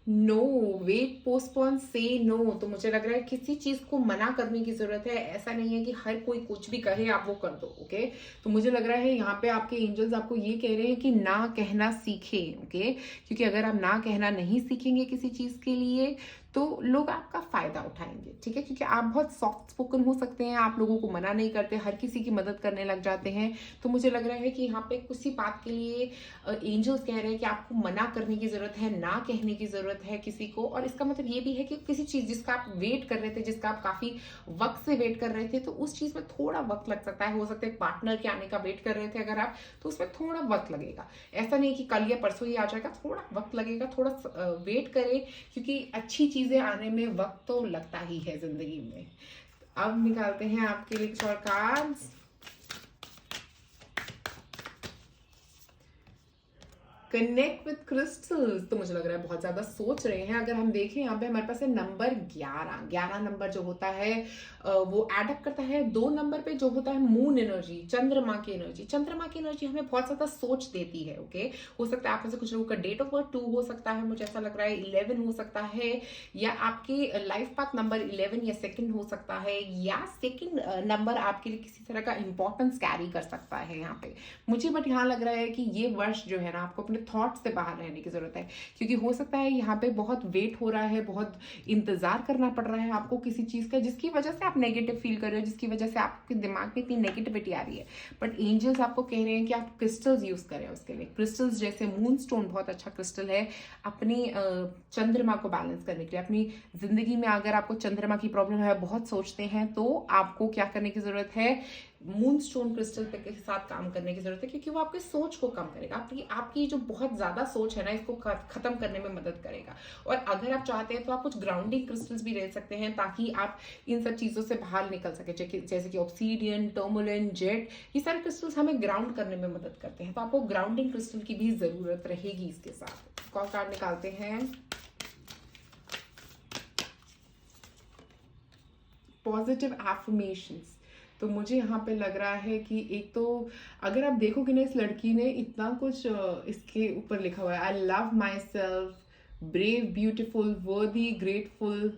नो, वेट, पोस्टपोन, से नो। तो मुझे लग रहा है किसी चीज को मना करने की जरूरत है। ऐसा नहीं है कि हर कोई कुछ भी कहे आप वो कर दो। ओके, तो मुझे लग रहा है यहाँ पे आपके एंजल्स आपको ये कह रहे हैं कि ना कहना सीखें। ओके, क्योंकि अगर आप ना कहना नहीं सीखेंगे किसी चीज के लिए तो लोग आपका फ़ायदा उठाएंगे, ठीक है, क्योंकि आप बहुत सॉफ्ट स्पोकन हो सकते हैं, आप लोगों को मना नहीं करते, हर किसी की मदद करने लग जाते हैं। तो मुझे लग रहा है कि यहाँ पे किसी बात के लिए एंजल्स कह रहे हैं कि आपको मना करने की ज़रूरत है, ना कहने की ज़रूरत है किसी को। और इसका मतलब ये भी है कि किसी चीज़ जिसका आप वेट कर रहे थे, जिसका आप काफ़ी वक्त से वेट कर रहे थे, तो उस चीज़ में थोड़ा वक्त लग सकता है। हो सकता है पार्टनर के आने का वेट कर रहे थे अगर आप, तो उसमें थोड़ा वक्त लगेगा। ऐसा नहीं कि कल या परसों ही आ जाएगा, थोड़ा वक्त लगेगा, थोड़ा वेट करें, क्योंकि अच्छी चीज़ें आने में वक्त तो लगता ही है ज़िंदगी में। अब निकालते हैं आपके लिए कुछ और कार्ड्स। कनेक्ट विद क्रिस्टल्स, तो मुझे लग रहा है बहुत ज्यादा सोच रहे हैं। अगर हम देखें यहाँ पे हमारे पास है नंबर 11 नंबर जो होता है वो एड अप करता है 2 नंबर पे जो होता है मून एनर्जी, चंद्रमा की एनर्जी। चंद्रमा की एनर्जी हमें बहुत ज्यादा सोच देती है। ओके, हो सकता है आप में से कुछ लोगों का डेट ऑफ बर्थ 2 हो सकता है, मुझे ऐसा लग रहा है 11 हो सकता है, या आपके लाइफ पाथ नंबर 11 या सेकंड हो सकता है, या सेकंड नंबर आपके लिए किसी तरह का इंपॉर्टेंस कैरी कर सकता है यहाँ पे मुझे। बट यहाँ लग रहा है कि ये वर्ष जो है ना, आपको अपने थॉट से बाहर रहने की जरूरत है, क्योंकि हो सकता है यहाँ पे बहुत वेट हो रहा है, बहुत इंतजार करना पड़ रहा है आपको किसी चीज का, जिसकी वजह से आप नेगेटिव फील कर रहे हो, जिसकी वजह से आपके दिमाग में इतनी नेगेटिविटी आ रही है। बट एंजल्स आपको कह रहे हैं कि आप क्रिस्टल्स यूज करें उसके लिए। क्रिस्टल्स जैसे मून स्टोन बहुत अच्छा क्रिस्टल है अपनी चंद्रमा को बैलेंस करने के लिए। अपनी जिंदगी में अगर आपको चंद्रमा की प्रॉब्लम है, बहुत सोचते हैं, तो आपको क्या करने की जरूरत है, मून स्टोन क्रिस्टल के साथ काम करने की जरूरत है, क्योंकि वो आपकी सोच को कम करेगा। आपकी जो बहुत ज्यादा सोच है ना, इसको खत्म करने में मदद करेगा। और अगर आप चाहते हैं तो आप कुछ ग्राउंडिंग क्रिस्टल्स भी ले सकते हैं, ताकि आप इन सब चीजों से बाहर निकल सके, जैसे कि ऑब्सीडियन, टर्मोलिन, जेट, ये सारे क्रिस्टल्स हमें ग्राउंड करने में मदद करते हैं। तो आपको ग्राउंडिंग क्रिस्टल की भी जरूरत रहेगी इसके साथ। कॉल कार्ड निकालते हैं। पॉजिटिव एफर्मेशंस, तो मुझे यहाँ पे लग रहा है कि एक तो अगर आप देखोगे ना, इस लड़की ने इतना कुछ इसके ऊपर लिखा हुआ है, I love myself, brave, beautiful, worthy, grateful,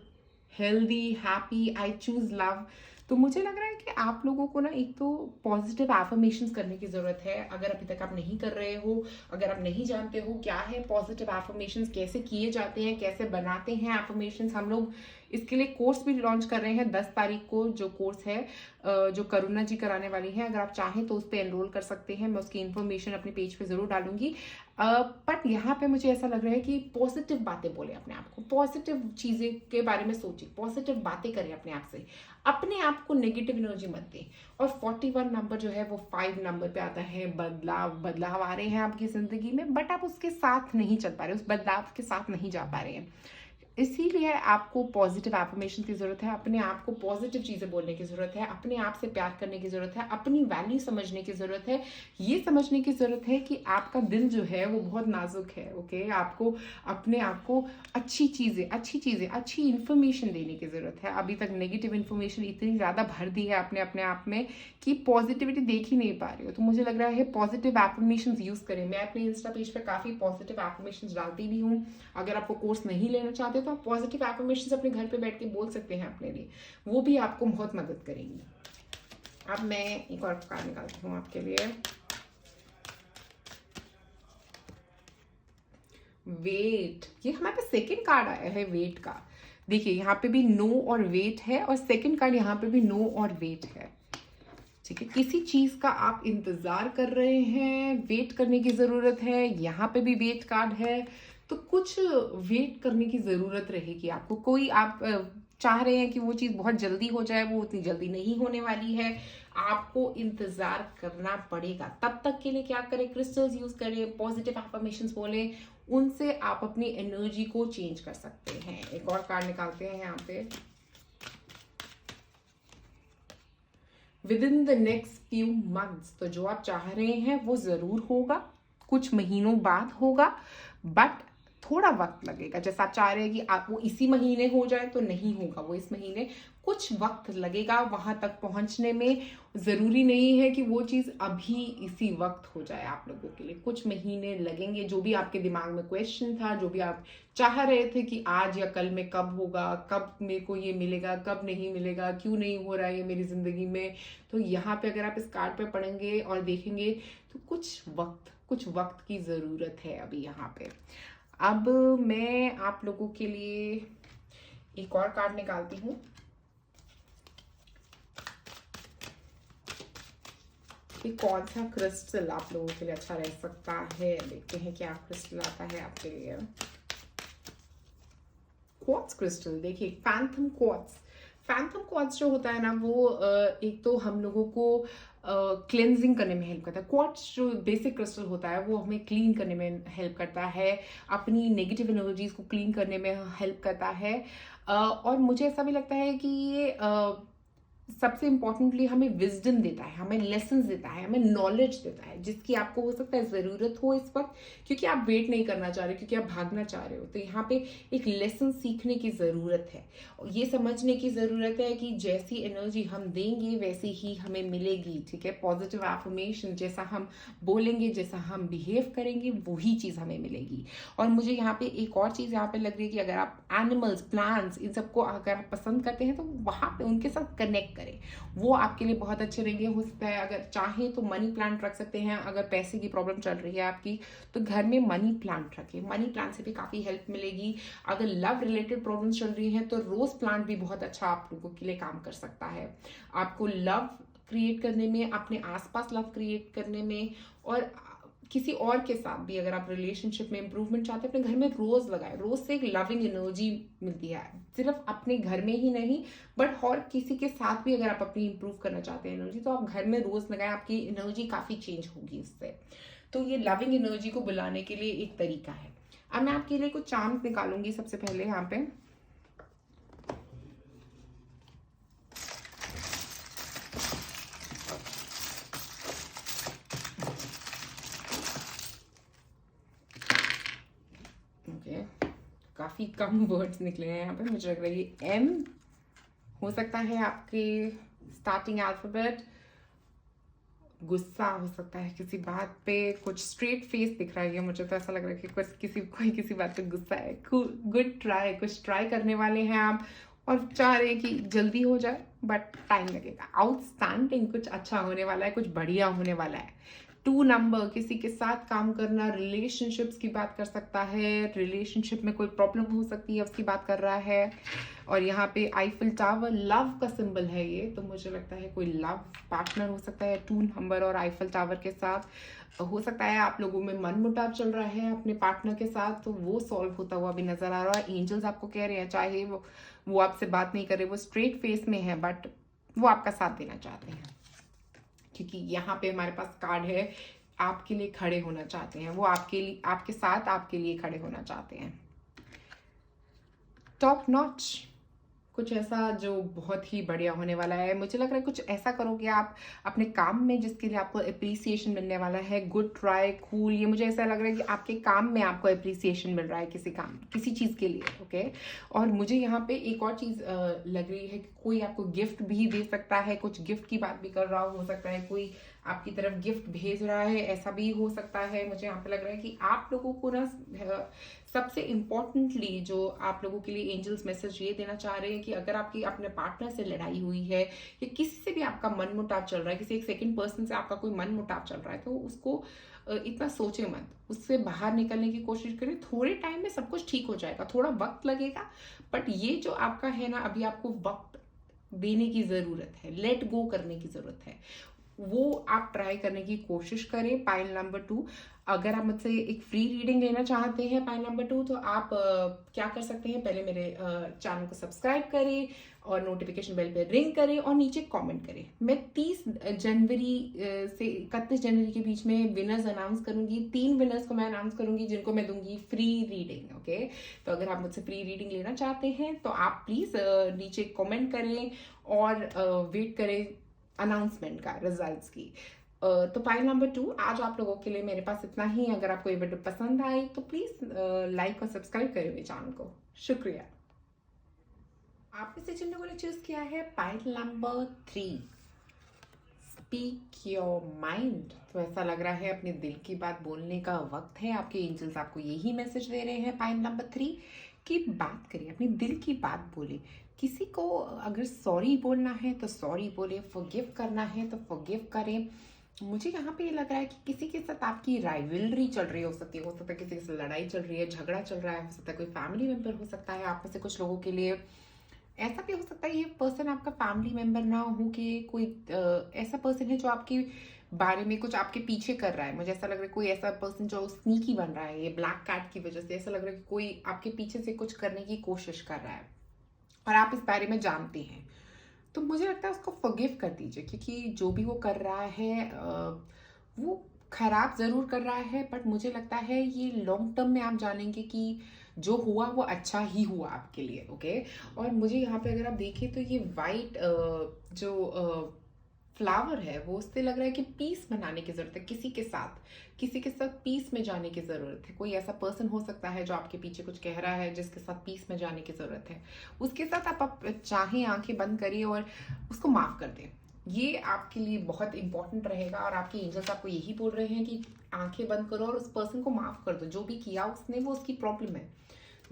healthy, happy, I choose love. तो मुझे लग रहा है कि आप लोगों को ना एक तो पॉजिटिव एफर्मेशंस करने की जरूरत है। अगर अभी तक आप नहीं कर रहे हो, अगर आप नहीं जानते हो क्या है पॉजिटिव एफर्मेशंस, कैसे किए जाते हैं, कैसे बनाते हैं एफर्मेशंस, हम लोग इसके लिए कोर्स भी लॉन्च कर रहे हैं 10 तारीख को। जो कोर्स है जो करुणा जी कराने वाली है, अगर आप चाहें तो उस पर एनरोल कर सकते हैं। मैं उसकी इन्फॉर्मेशन अपने पेज पे जरूर डालूंगी। बट यहाँ पे मुझे ऐसा लग रहा है कि पॉजिटिव बातें बोले अपने आप को, पॉजिटिव चीजें के बारे में सोचिए, पॉजिटिव बातें करें अपने आप से, अपने आप को नेगेटिव एनर्जी मत दें। और 41 नंबर जो है वो 5 नंबर पे आता है। बदलाव आ रहे हैं आपकी जिंदगी में, बट आप उसके साथ नहीं चल पा रहे, उस बदलाव के साथ नहीं जा पा रहे हैं। इसीलिए आपको पॉजिटिव एफर्मेशन की जरूरत है, अपने आप को पॉजिटिव चीजें बोलने की जरूरत है, अपने आप से प्यार करने की जरूरत है, अपनी वैल्यू समझने की जरूरत है। ये समझने की जरूरत है कि आपका दिल जो है वो बहुत नाजुक है। ओके, आपको अपने आप को अच्छी चीजें, अच्छी इंफॉर्मेशन देने की जरूरत है। अभी तक नेगेटिव इंफॉर्मेशन इतनी ज्यादा भर दी है आपने अपने आप में कि पॉजिटिविटी देख ही नहीं पा रहे हो। तो मुझे लग रहा है पॉजिटिव एफर्मेशन यूज करें। मैं अपने इंस्टा पेज पे काफी पॉजिटिव एफर्मेशन डालती भी हूँ। अगर आपको कोर्स नहीं लेना चाहते तो आप पॉजिटिव एफर्मेशंस अपने घर पे बैठ के बोल सकते हैं अपने लिए, वो भी आपको बहुत मदद करेंगी। अब मैं एक और कार्ड निकालती हूँ आपके लिए। वेट, ये हमारे पास सेकंड कार्ड आया है वेट का। देखिए यहाँ पे भी नो और वेट है, और सेकंड कार्ड यहाँ पे भी नो और वेट है। ठीक है, किसी चीज का आप इंतजार कर रहे हैं, वेट करने की जरूरत है। यहाँ पे भी वेट कार्ड है, तो कुछ वेट करने की जरूरत रहेगी आपको। कोई आप चाह रहे हैं कि वो चीज बहुत जल्दी हो जाए, वो उतनी जल्दी नहीं होने वाली है, आपको इंतजार करना पड़ेगा। तब तक के लिए क्या करें, क्रिस्टल्स यूज करें, पॉजिटिव एफर्मेशंस बोलें, उनसे आप अपनी एनर्जी को चेंज कर सकते हैं। एक और कार्ड निकालते हैं यहाँ पे। With in the next few months, तो जो आप चाह रहे हैं वो जरूर होगा, कुछ महीनों बाद होगा, बट थोड़ा वक्त लगेगा। जैसा आप चाह रहे हैं कि आप वो इसी महीने हो जाए, तो नहीं होगा वो इस महीने, कुछ वक्त लगेगा वहां तक पहुंचने में। जरूरी नहीं है कि वो चीज अभी इसी वक्त हो जाए, आप लोगों के लिए कुछ महीने लगेंगे। जो भी आपके दिमाग में क्वेश्चन था, जो भी आप चाह रहे थे कि आज या कल में कब होगा, कब मेरे को ये मिलेगा, कब नहीं मिलेगा, क्यों नहीं हो रहा है ये मेरी जिंदगी में, तो यहाँ पे अगर आप इस कार्ड पे पढ़ेंगे और देखेंगे तो कुछ वक्त की जरूरत है अभी यहाँ पे। अब मैं आप लोगों के लिए एक और कार्ड निकालती हूँ कि कौन सा क्रिस्टल आप लोगों के लिए अच्छा रह सकता है। देखते हैं क्या क्रिस्टल आता है आपके लिए। क्वार्ट्ज क्रिस्टल, देखिए फैंथम क्वार्ट्ज। फैंथम क्वार्ट्ज जो होता है ना वो एक तो हम लोगों को क्लेंजिंग करने में हेल्प करता है। क्वार्ट्ज जो बेसिक क्रिस्टल होता है वो हमें क्लीन करने में हेल्प करता है, अपनी नेगेटिव एनर्जीज को क्लीन करने में हेल्प करता है। और मुझे ऐसा भी लगता है कि ये सबसे इंपॉर्टेंटली हमें विजडम देता है, हमें लेसन्स देता है, हमें नॉलेज देता है, जिसकी आपको हो सकता है ज़रूरत हो इस वक्त, क्योंकि आप वेट नहीं करना चाह रहे, क्योंकि आप भागना चाह रहे हो। तो यहाँ पे एक लेसन सीखने की ज़रूरत है, और ये समझने की ज़रूरत है कि जैसी एनर्जी हम देंगे वैसी ही हमें मिलेगी। ठीक है, पॉजिटिव एफर्मेशन, जैसा हम बोलेंगे, जैसा हम बिहेव करेंगे, वही चीज़ हमें मिलेगी। और मुझे यहाँ पे एक और चीज़ यहाँ पे लग रही है कि अगर आप एनिमल्स, प्लांट्स, इन सबको अगर आप पसंद करते हैं तो वहाँ पे उनके साथ कनेक्ट करें, वो आपके लिए बहुत अच्छे रहेंगे। हो सकता है अगर चाहे तो मनी प्लांट रख सकते हैं। अगर पैसे की प्रॉब्लम चल रही है आपकी तो घर में मनी प्लांट रखें, मनी प्लांट से भी काफ़ी हेल्प मिलेगी। अगर लव रिलेटेड प्रॉब्लम चल रही है तो रोज प्लांट भी बहुत अच्छा आप लोगों के लिए काम कर सकता है, आपको लव क्रिएट करने में, अपने आसपास लव क्रिएट करने में, और किसी और के साथ भी अगर आप रिलेशनशिप में इंप्रूवमेंट चाहते हैं, अपने घर में रोज लगाए। रोज से एक लविंग एनर्जी मिलती है, सिर्फ अपने घर में ही नहीं बट और किसी के साथ भी अगर आप अपनी इंप्रूव करना चाहते हैं एनर्जी, तो आप घर में रोज लगाएं, आपकी एनर्जी काफ़ी चेंज होगी इससे। तो ये लविंग एनर्जी को बुलाने के लिए एक तरीका है। अब मैं आपके लिए कुछ चार्म्स निकालूंगी सबसे पहले यहाँ पे। काफ़ी कम वर्ड्स निकले हैं यहाँ पे, मुझे लग रहा है ये एम हो सकता है आपके स्टार्टिंग अल्फाबेट। गुस्सा हो सकता है किसी बात पे, कुछ स्ट्रेट फेस दिख रहा है, मुझे तो ऐसा लग रहा है कि कोई किसी बात पे गुस्सा है। गुड ट्राई, कुछ ट्राई करने वाले हैं आप और चाह रहे हैं कि जल्दी हो जाए बट टाइम लगेगा। आउटस्टैंडिंग, कुछ अच्छा होने वाला है, कुछ बढ़िया होने वाला है। 2 नंबर, किसी के साथ काम करना, रिलेशनशिप्स की बात कर सकता है, रिलेशनशिप में कोई प्रॉब्लम हो सकती है उसकी बात कर रहा है। और यहाँ पे आईफिल टावर, लव का सिंबल है ये, तो मुझे लगता है कोई लव पार्टनर हो सकता है 2 नंबर और आईफिल टावर के साथ। हो सकता है आप लोगों में मन मुटाव चल रहा है अपने पार्टनर के साथ, तो वो सॉल्व होता हुआ भी नजर आ रहा है। एंजल्स आपको कह रहे हैं, चाहे वो आपसे बात नहीं कर रहे, वो स्ट्रेट फेस में है बट वो आपका साथ देना चाहते हैं, क्योंकि यहाँ पे हमारे पास कार्ड है आपके लिए खड़े होना चाहते हैं, वो आपके लिए, आपके साथ आपके लिए खड़े होना चाहते हैं। टॉप नॉच, कुछ ऐसा जो बहुत ही बढ़िया होने वाला है। मुझे लग रहा है कुछ ऐसा करोगे आप अपने काम में जिसके लिए आपको अप्रिसिएशन मिलने वाला है। गुड ट्राई, कूल, ये मुझे ऐसा लग रहा है कि आपके काम में आपको अप्रिसिएशन मिल रहा है, किसी चीज़ के लिए। ओके, और मुझे यहाँ पे एक और चीज़ लग रही है कि कोई आपको गिफ्ट भी दे सकता है, कुछ गिफ्ट की बात भी कर रहा हो सकता है, कोई आपकी तरफ गिफ्ट भेज रहा है, ऐसा भी हो सकता है। मुझे यहाँ पे लग रहा है कि आप लोगों को ना सबसे इम्पॉर्टेंटली जो आप लोगों के लिए एंजल्स मैसेज ये देना चाह रहे हैं कि अगर आपकी अपने पार्टनर से लड़ाई हुई है या किसी से भी आपका मन मुटाव चल रहा है, किसी एक सेकंड पर्सन से आपका कोई मन मुटाव चल रहा है, तो उसको इतना सोचे मत, उससे बाहर निकलने की कोशिश करें। थोड़े टाइम में सब कुछ ठीक हो जाएगा, थोड़ा वक्त लगेगा बट ये जो आपका है ना, अभी आपको वक्त देने की ज़रूरत है, लेट गो करने की ज़रूरत है, वो आप ट्राई करने की कोशिश करें। पाइल नंबर 2, अगर आप मुझसे एक फ्री रीडिंग लेना चाहते हैं पाइल नंबर 2, तो आप क्या कर सकते हैं, पहले मेरे चैनल को सब्सक्राइब करें और नोटिफिकेशन बेल पे रिंग करें और नीचे कमेंट करें। मैं 30 जनवरी से 31 जनवरी के बीच में विनर्स अनाउंस करूंगी। 3 विनर्स को मैं अनाउंस करूंगी जिनको मैं दूंगी फ्री रीडिंग। ओके, तो अगर आप मुझसे फ्री रीडिंग लेना चाहते हैं तो आप प्लीज़ नीचे कमेंट करें और वेट करें अनाउंसमेंट का, रिजल्ट्स की। तो पाइल नंबर 2, आज आप लोगों के लिए मेरे पास इतना ही। अगर आपको ये वीडियो पसंद आई तो प्लीज़ लाइक और सब्सक्राइब करें मेरे चैनल को। शुक्रिया। आप में से जिन लोगों ने चूज किया है pile number 3, speak your mind, तो ऐसा लग रहा है अपने दिल की बात बोलने का वक्त है। आपके एंजल्स आपको यही मैसेज दे रहे हैं पाइल नंबर 3 की बात करिए, अपनी दिल की बात बोले। किसी को अगर सॉरी बोलना है तो सॉरी बोले, फॉरगिव करना है तो फॉरगिव करें। मुझे यहाँ पे ये लग रहा है कि किसी के साथ आपकी राइवलरी चल रही हो सकती है, किसी के साथ लड़ाई चल रही है, झगड़ा चल रहा है, हो सकता है कोई फैमिली मेंबर हो सकता है आप में से कुछ लोगों के लिए। ऐसा भी हो सकता है ये पर्सन आपका फैमिली मेंबर ना हो, कि कोई ऐसा पर्सन है जो आपके बारे में कुछ आपके पीछे कर रहा है। मुझे ऐसा लग रहा है कोई ऐसा पर्सन जो स्नीकी बन रहा है, ये ब्लैक कैट की वजह से ऐसा लग रहा है कि कोई आपके पीछे से कुछ करने की कोशिश कर रहा है और आप इस बारे में जानते हैं। तो मुझे लगता है उसको फॉरगिव कर दीजिए, क्योंकि जो भी वो कर रहा है वो खराब ज़रूर कर रहा है, बट मुझे लगता है ये लॉन्ग टर्म में आप जानेंगे कि जो हुआ वो अच्छा ही हुआ आपके लिए। ओके। और मुझे यहाँ पे अगर आप देखें तो ये वाइट जो फ्लावर है वो उससे लग रहा है कि पीस बनाने की ज़रूरत है, किसी के साथ पीस में जाने की ज़रूरत है। कोई ऐसा पर्सन हो सकता है जो आपके पीछे कुछ कह रहा है, जिसके साथ पीस में जाने की ज़रूरत है। उसके साथ आप चाहें आंखें बंद करिए और उसको माफ़ कर दें। ये आपके लिए बहुत इंपॉर्टेंट रहेगा, और आपके एंजल्स आपको यही बोल रहे हैं कि आंखें बंद करो और उस पर्सन को माफ़ कर दो। जो भी किया उसने वो उसकी प्रॉब्लम है,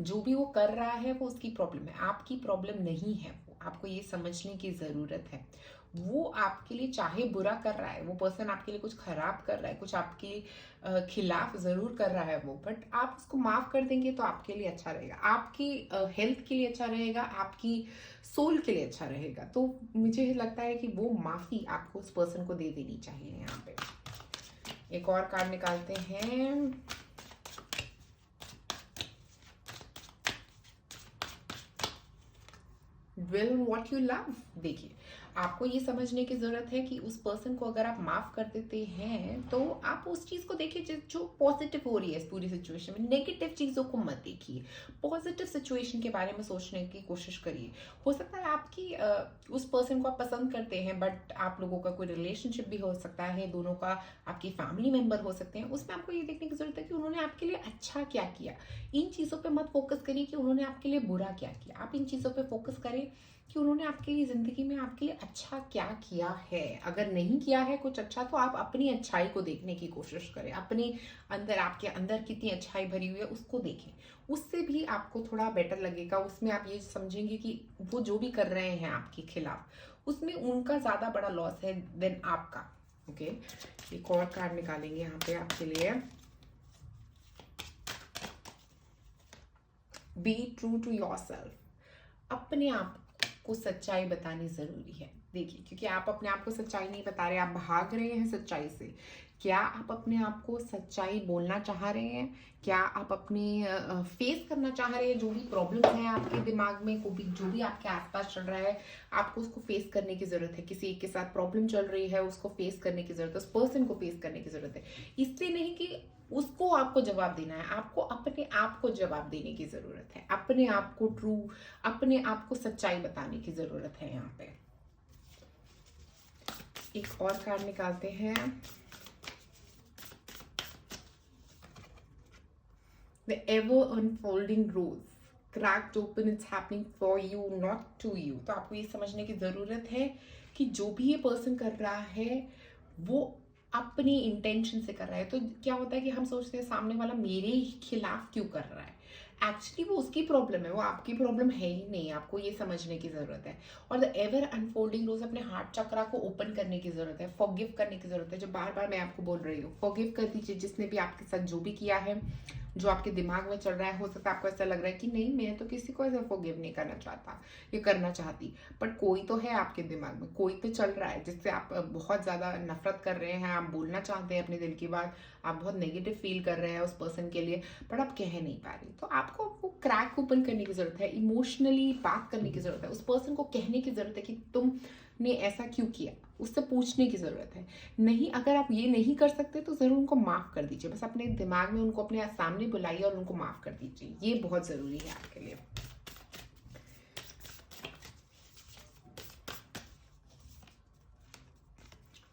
जो भी वो कर रहा है वो उसकी प्रॉब्लम है, आपकी प्रॉब्लम नहीं है। वो आपको ये समझने की ज़रूरत है। वो आपके लिए चाहे बुरा कर रहा है, वो पर्सन आपके लिए कुछ खराब कर रहा है, कुछ आपके खिलाफ ज़रूर कर रहा है वो, बट आप उसको माफ़ कर देंगे तो आपके लिए अच्छा रहेगा, आपकी हेल्थ के लिए अच्छा रहेगा, आपकी सोल के लिए अच्छा रहेगा। तो मुझे लगता है कि वो माफ़ी आपको उस पर्सन को दे देनी चाहिए। यहाँ पे एक और कार्ड निकालते हैं। Dwell on what you love. देखिए, आपको ये समझने की ज़रूरत है कि उस पर्सन को अगर आप माफ़ कर देते हैं तो आप उस चीज़ को देखिए जो पॉजिटिव हो रही है इस पूरी सिचुएशन में। नेगेटिव चीज़ों को मत देखिए, पॉजिटिव सिचुएशन के बारे में सोचने की कोशिश करिए। हो सकता है आपकी उस पर्सन को आप पसंद करते हैं, बट आप लोगों का कोई रिलेशनशिप भी हो सकता है, दोनों का आपकी फैमिली मेंबर हो सकते हैं। उसमें आपको ये देखने की ज़रूरत है कि उन्होंने आपके लिए अच्छा क्या किया। इन चीज़ों पे मत फोकस करिए कि उन्होंने आपके लिए बुरा क्या किया। आप इन चीज़ों पे फोकस करें कि उन्होंने आपके लिए ज़िंदगी में आपके लिए अच्छा क्या किया है। अगर नहीं किया है कुछ अच्छा, तो आप अपनी अच्छाई को देखने की कोशिश करें, अपने अंदर, आपके अंदर कितनी अच्छाई भरी हुई है उसको देखें। उससे भी आपको थोड़ा बेटर लगेगा। उसमें आप ये समझेंगे कि वो जो भी कर रहे हैं आपके खिलाफ, उसमें उनका ज़्यादा बड़ा लॉस है देन आपका। ओके। एक और कार्ड निकालेंगे यहाँ पे आपके लिए। Be true to yourself. अपने आप को सच्चाई बतानी ज़रूरी है। देखिए, क्योंकि आप अपने आप को सच्चाई नहीं बता रहे, आप भाग रहे हैं सच्चाई से। क्या आप अपने आप को सच्चाई बोलना चाह रहे हैं? क्या आप अपने फेस करना चाह रहे हैं जो भी प्रॉब्लम्स हैं आपके दिमाग में, को भी जो भी आपके आसपास चल रहा है, आपको उसको फेस करने की ज़रूरत है। किसी एक के साथ प्रॉब्लम चल रही है, उसको फेस करने की ज़रूरत है, उस पर्सन को फेस करने की ज़रूरत है। इसलिए नहीं कि उसको आपको जवाब देना है, आपको अपने आप को जवाब देने की ज़रूरत है। अपने आप को ट्रू, अपने आप को सच्चाई बताने की ज़रूरत है। यहाँ पे एक और कार्ड निकालते हैं। The ever unfolding rose cracked open, it's happening for you, not to you। तो आपको ये समझने की ज़रूरत है कि जो भी ये पर्सन कर रहा है वो अपनी इंटेंशन से कर रहा है। तो क्या होता है कि हम सोचते हैं सामने वाला मेरे खिलाफ क्यों कर रहा है। एक्चुअली वो उसकी प्रॉब्लम है, वो आपकी प्रॉब्लम है ही नहीं। आपको ये समझने की ज़रूरत है। और द एवर अनफोल्डिंग रोज, अपने हार्ट चक्रा को ओपन करने की ज़रूरत है, फॉरगिव करने की ज़रूरत है। जो बार बार मैं आपको बोल रही हूँ, फॉरगिव कर दीजिए जिसने भी आपके साथ जो भी किया है, जो आपके दिमाग में चल रहा है। हो सकता है आपको ऐसा लग रहा है कि नहीं, मैं तो किसी को ऐसा फॉरगिव नहीं करना चाहता, ये करना चाहती, बट कोई तो है आपके दिमाग में, कोई तो चल रहा है जिससे आप बहुत ज़्यादा नफरत कर रहे हैं। आप बोलना चाहते हैं अपने दिल की बात, आप बहुत नेगेटिव फील कर रहे हैं उस पर्सन के लिए, बट आप कह नहीं पा रही। तो आपको वो क्रैक ओपन करने की ज़रूरत है, इमोशनली बात करने की ज़रूरत है, उस पर्सन को कहने की ज़रूरत है कि तुमने ऐसा क्यों किया, उससे पूछने की ज़रूरत है। नहीं, अगर आप ये नहीं कर सकते तो ज़रूर उनको माफ़ कर दीजिए। बस अपने दिमाग में उनको अपने सामने बुलाइए और उनको माफ़ कर दीजिए। ये बहुत ज़रूरी है आपके लिए।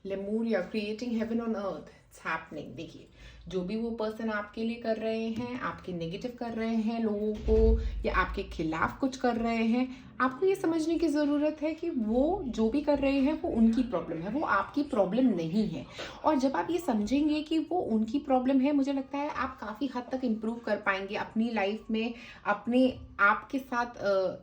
Lemuria, creating heaven on earth, it's happening. देखिए, जो भी वो पर्सन आपके लिए कर रहे हैं, आपके नेगेटिव कर रहे हैं लोगों को, या आपके खिलाफ कुछ कर रहे हैं, आपको ये समझने की ज़रूरत है कि वो जो भी कर रहे हैं वो उनकी प्रॉब्लम है, वो आपकी प्रॉब्लम नहीं है। और जब आप ये समझेंगे कि वो उनकी प्रॉब्लम है, मुझे लगता है आप काफ़ी हद तक इम्प्रूव कर पाएंगे अपनी लाइफ में, अपने आप के साथ।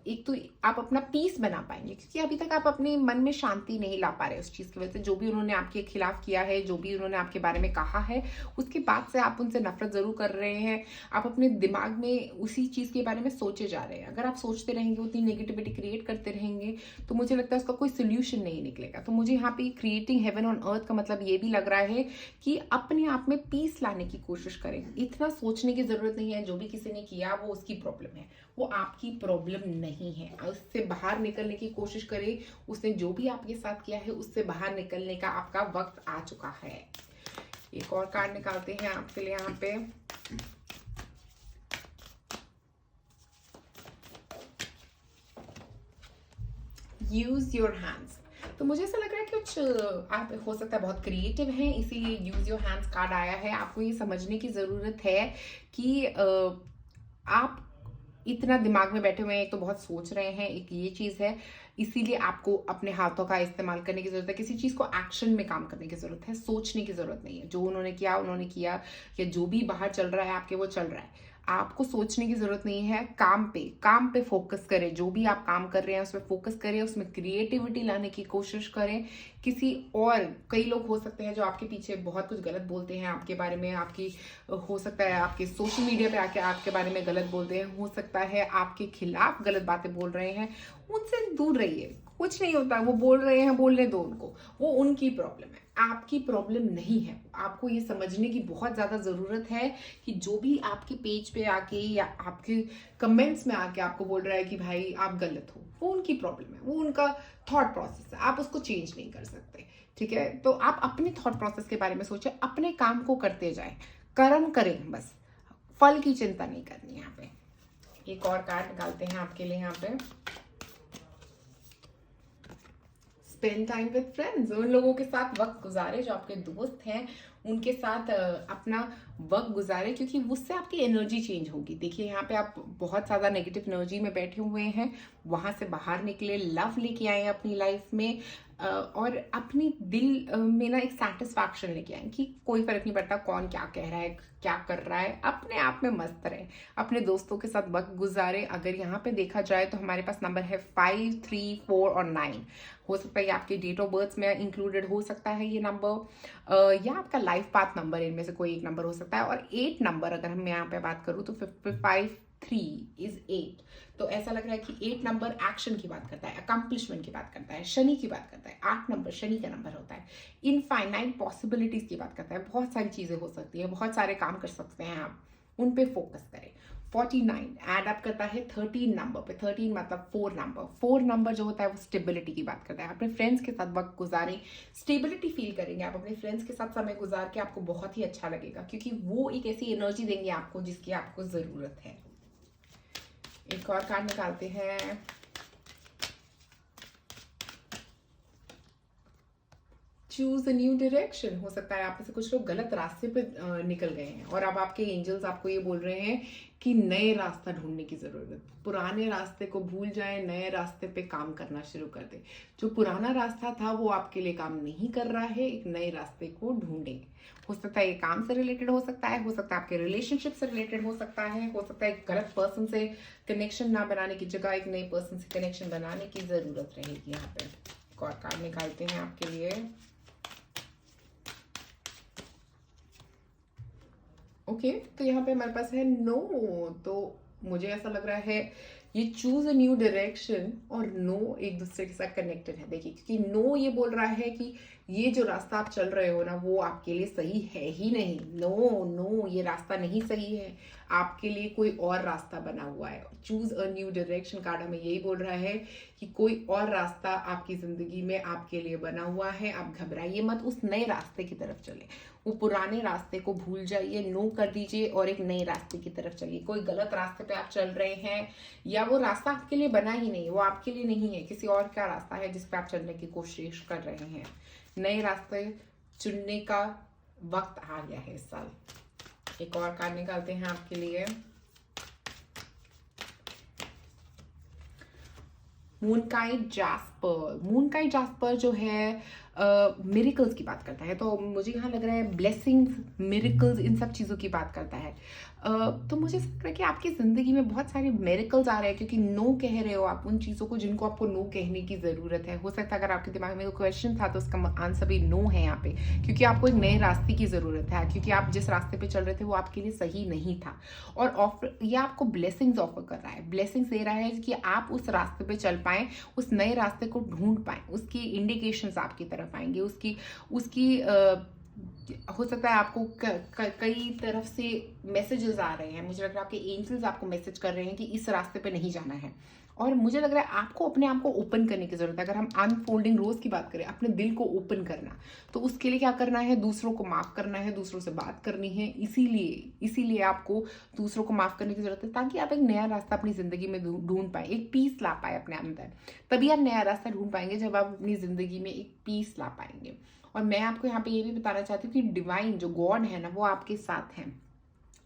एक तो आप अपना पीस बना पाएंगे, क्योंकि अभी तक आप अपने मन में शांति नहीं ला पा रहे उस चीज़ की वजह से। जो भी उन्होंने आपके खिलाफ किया है, जो भी उन्होंने आपके बारे में कहा है, उसके बाद से आप उनसे नफरत ज़रूर कर रहे हैं। आप अपने दिमाग में उसी चीज़ के बारे में सोचे जा रहे हैं। अगर आप सोचते रहेंगे, उतनी नेगेटिविटी नेगेटिविटी क्रिएट करते रहेंगे तो मुझे लगता है उसका कोई सोल्यूशन नहीं निकलेगा। तो मुझे यहाँ पे क्रिएटिंग हेवन ऑन अर्थ का मतलब ये भी लग रहा है कि अपने आप में पीस लाने की कोशिश करें। इतना सोचने की जरूरत नहीं है जो भी किसी ने किया वो उसकी प्रॉब्लम है, वो आपकी प्रॉब्लम नहीं है। उससे बाहर निकलने की कोशिश करें। उसने जो भी आपके साथ किया है उससे बाहर निकलने का आपका वक्त आ चुका है। एक और कार्ड निकालते हैं आपके लिए यहाँ पे। Use your hands. तो मुझे ऐसा लग रहा है कि कुछ आप हो सकता है बहुत क्रिएटिव हैं, इसीलिए यूज योर हैंड्स कार्ड आया है। आपको ये समझने की जरूरत है कि आप इतना दिमाग में बैठे हुए हैं, एक तो बहुत सोच रहे हैं, एक ये चीज है, इसीलिए आपको अपने हाथों का इस्तेमाल करने की जरूरत है। किसी चीज को एक्शन में काम करने की जरूरत है, सोचने की जरूरत नहीं है। जो उन्होंने किया, या जो भी बाहर चल रहा है आपके वो चल रहा है। आपको सोचने की जरूरत नहीं है। काम पे फोकस करें। जो भी आप काम कर रहे हैं उसमें फोकस करें, उसमें क्रिएटिविटी लाने की कोशिश करें। किसी और कई लोग हो सकते हैं जो आपके पीछे बहुत कुछ गलत बोलते हैं आपके बारे में, आपकी हो सकता है आपके सोशल मीडिया पे आके आपके बारे में गलत बोलते हैं, हो सकता है आपके खिलाफ गलत बातें बोल रहे हैं। उनसे दूर रहिए, कुछ नहीं होता। वो बोल रहे हैं, बोलने दो उनको, वो उनकी प्रॉब्लम है, आपकी प्रॉब्लम नहीं है। आपको ये समझने की बहुत ज्यादा जरूरत है कि जो भी आपके पेज पे आके या आपके कमेंट्स में आके आपको बोल रहा है कि भाई आप गलत हो, वो उनकी प्रॉब्लम है, वो उनका थॉट प्रोसेस है, आप उसको चेंज नहीं कर सकते। ठीक है, तो आप अपने थॉट प्रोसेस के बारे में सोचें, अपने काम को करते जाएं, कर्म करें, बस फल की चिंता नहीं करनी। यहाँ पे एक और कार्ड निकालते हैं आपके लिए यहाँ पे। Spend time with friends. उन लोगों के साथ वक्त गुजारे जो आपके दोस्त हैं, उनके साथ अपना वक्त गुजारे, क्योंकि उससे आपकी एनर्जी चेंज होगी। देखिए यहाँ पे आप बहुत ज़्यादा नेगेटिव एनर्जी में बैठे हुए हैं, वहां से बाहर निकले, लव लेके आए अपनी लाइफ में, और अपनी दिल में ना एक सेटिस्फैक्शन लेके आए कि कोई फर्क नहीं पड़ता कौन क्या कह रहा है, क्या कर रहा है, अपने आप में मस्त रहे, अपने दोस्तों के साथ वक्त गुजारे। अगर यहाँ पे देखा जाए तो हमारे पास नंबर है 5, 3, 4 और 9। हो सकता है ये आपके डेट ऑफ बर्थ में इंक्लूडेड हो सकता है ये नंबर, या आपका लाइफ पाथ नंबर, इनमें से कोई एक नंबर हो सकता है। और 8 नंबर अगर हम यहाँ पे बात करूँ तो 5, 3 इज 8। तो ऐसा लग रहा है कि 8 नंबर एक्शन की बात करता है, अकम्पलिशमेंट की बात करता है, शनि की बात करता है। 8 नंबर शनि का नंबर होता है, इनफाइनाइट पॉसिबिलिटीज की बात करता है। बहुत सारी चीजें हो सकती है, बहुत सारे काम कर सकते हैं आप, उन पे फोकस करें। 49 एड अप करता है 13 नंबर पे। 13 मतलब 4 नंबर। 4 नंबर जो होता है वो स्टेबिलिटी की बात करता है। अपने फ्रेंड्स के साथ वक्त गुजारें, स्टेबिलिटी फील करेंगे आप अपने फ्रेंड्स के साथ समय गुजार के, आपको बहुत ही अच्छा लगेगा, क्योंकि वो एक ऐसी एनर्जी देंगे आपको जिसकी आपको जरूरत है। एक और कार्ड निकालते हैं। Choose a new direction. हो सकता है आप में से कुछ लोग गलत रास्ते पे निकल गए हैं और अब आपके एंजल्स आपको ये बोल रहे हैं कि नए रास्ता ढूंढने की जरूरत। पुराने रास्ते को भूल जाएं, नए रास्ते पे काम करना शुरू कर दें। जो पुराना रास्ता था वो आपके लिए काम नहीं कर रहा है, एक नए रास्ते को ढूंढें। हो सकता है ये काम से रिलेटेड हो सकता है आपके रिलेशनशिप से रिलेटेड हो सकता है एक गलत पर्सन से कनेक्शन ना बनाने की जगह एक नए पर्सन से कनेक्शन बनाने की जरूरत रहेगी। यहाँ पे एक और कार्ड निकालते हैं आपके लिए। ओके, तो यहाँ पे हमारे पास है नो। तो मुझे ऐसा लग रहा है ये चूज अ न्यू डायरेक्शन और नो एक दूसरे के साथ कनेक्टेड है। देखिए, क्योंकि नो ये बोल रहा है कि ये जो रास्ता आप चल रहे हो ना वो आपके लिए सही है ही नहीं। नो, ये रास्ता नहीं सही है, आपके लिए कोई और रास्ता बना हुआ है। Choose a new direction card हमें यही बोल रहा है कि कोई और रास्ता आपकी जिंदगी में आपके लिए बना हुआ है। आप घबराइए मत, उस नए रास्ते की तरफ चले, वो पुराने रास्ते को भूल जाइए, नो कर दीजिए और एक नए रास्ते की तरफ चलिए। कोई गलत रास्ते पे आप चल रहे हैं या वो रास्ता आपके लिए बना ही नहीं, वो आपके लिए नहीं है, किसी और का रास्ता है जिस पे आप चलने की कोशिश कर रहे हैं। नए रास्ते चुनने का वक्त आ गया है इस साल। एक और कार्ड निकालते हैं आपके लिए। मूनकाइट जैस्पर। मूनकाइट जैस्पर जो है मिरेकल्स की बात करता है, तो मुझे यहाँ लग रहा है ब्लेसिंग्स, मिरेकल्स, इन सब चीज़ों की बात करता है। तो मुझे ऐसा लग रहा है कि आपकी ज़िंदगी में बहुत सारे मिरेकल्स आ रहे हैं, क्योंकि नो कह रहे हो आप उन चीज़ों को जिनको आपको नो कहने की ज़रूरत है। हो सकता है अगर आपके दिमाग में कोई क्वेश्चन था तो उसका आंसर भी नो है यहाँ पे, क्योंकि आपको एक नए रास्ते की ज़रूरत है, क्योंकि आप जिस रास्ते पे चल रहे थे वो आपके लिए सही नहीं था। और ऑफर, ये आपको ब्लेसिंग्स ऑफर कर रहा है, ब्लेसिंग्स दे रहा है कि आप उस रास्ते पे चल पाएं, उस नए रास्ते को ढूंढ पाएं, उसकी इंडिकेशंस आपकी तरफ आएंगे, उसकी हो सकता है आपको कई तरफ से मैसेजेस आ रहे हैं। मुझे लग रहा है आपके एंजल्स आपको मैसेज कर रहे हैं कि इस रास्ते पे नहीं जाना है। और मुझे लग रहा है आपको अपने आप को ओपन करने की जरूरत है। अगर हम अनफोल्डिंग रोज की बात करें, अपने दिल को ओपन करना, तो उसके लिए क्या करना है? दूसरों को माफ करना है, दूसरों से बात करनी है। इसीलिए आपको दूसरों को माफ करने की जरूरत है, ताकि आप एक नया रास्ता अपनी जिंदगी में ढूंढ पाए, एक पीस ला पाए अपने अंदर। तभी आप नया रास्ता ढूंढ पाएंगे जब आप अपनी जिंदगी में एक पीस ला पाएंगे। और मैं आपको यहाँ पे ये भी बताना चाहती हूँ कि डिवाइन जो गॉड है ना, वो आपके साथ है।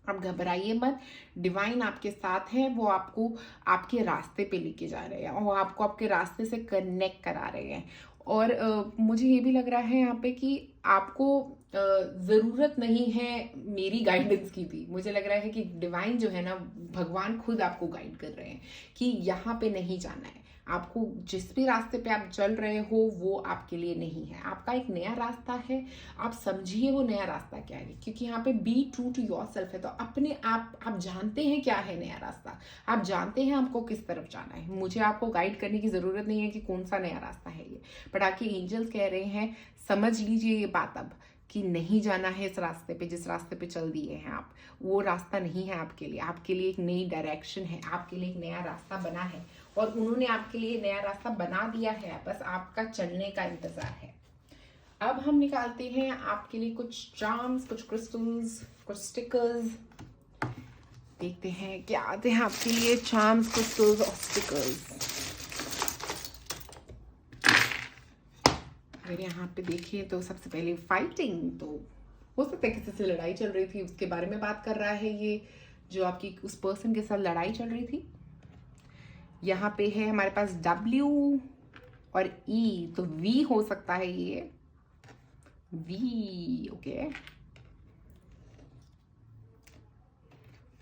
आप घबराइए मत, डिवाइन आपके साथ है। वो आपको आपके रास्ते पे लेके जा रहे हैं और आपको आपके रास्ते से कनेक्ट करा रहे हैं। और मुझे ये भी लग रहा है यहाँ पे कि आपको ज़रूरत नहीं है मेरी गाइडेंस की भी। मुझे लग रहा है कि डिवाइन जो है ना, भगवान खुद आपको गाइड कर रहे हैं कि यहाँ पे नहीं जाना है। आपको जिस भी रास्ते पे आप चल रहे हो वो आपके लिए नहीं है, आपका एक नया रास्ता है। आप समझिए वो नया रास्ता क्या है, क्योंकि यहाँ पे be true to your self है। तो अपने आप जानते हैं क्या है नया रास्ता, आप जानते हैं आपको किस तरफ जाना है। मुझे आपको गाइड करने की जरूरत नहीं है कि कौन सा नया रास्ता है ये, बट आपके एंजल्स कह रहे हैं समझ लीजिए ये बात अब, कि नहीं जाना है इस रास्ते पे, जिस रास्ते पे चल दिए हैं आप, वो रास्ता नहीं है आपके लिए। आपके लिए एक नई डायरेक्शन है, आपके लिए एक नया रास्ता बना है, और उन्होंने आपके लिए नया रास्ता बना दिया है, बस आपका चलने का इंतजार है। अब हम निकालते हैं आपके लिए कुछ चार्म्स, कुछ क्रिस्टल्स, कुछ स्टिकर्स। देखते हैं क्या आते हैं आपके लिए चार्म्स, क्रिस्टल्स और स्टिकर्स। अगर यहाँ पे देखिए तो सबसे पहले फाइटिंग, तो हो सकता है किसी से लड़ाई चल रही थी, उसके बारे में बात कर रहा है ये, जो आपकी उस पर्सन के साथ लड़ाई चल रही थी। यहाँ पे है हमारे पास W और E, तो V हो सकता है ये, V, ओके।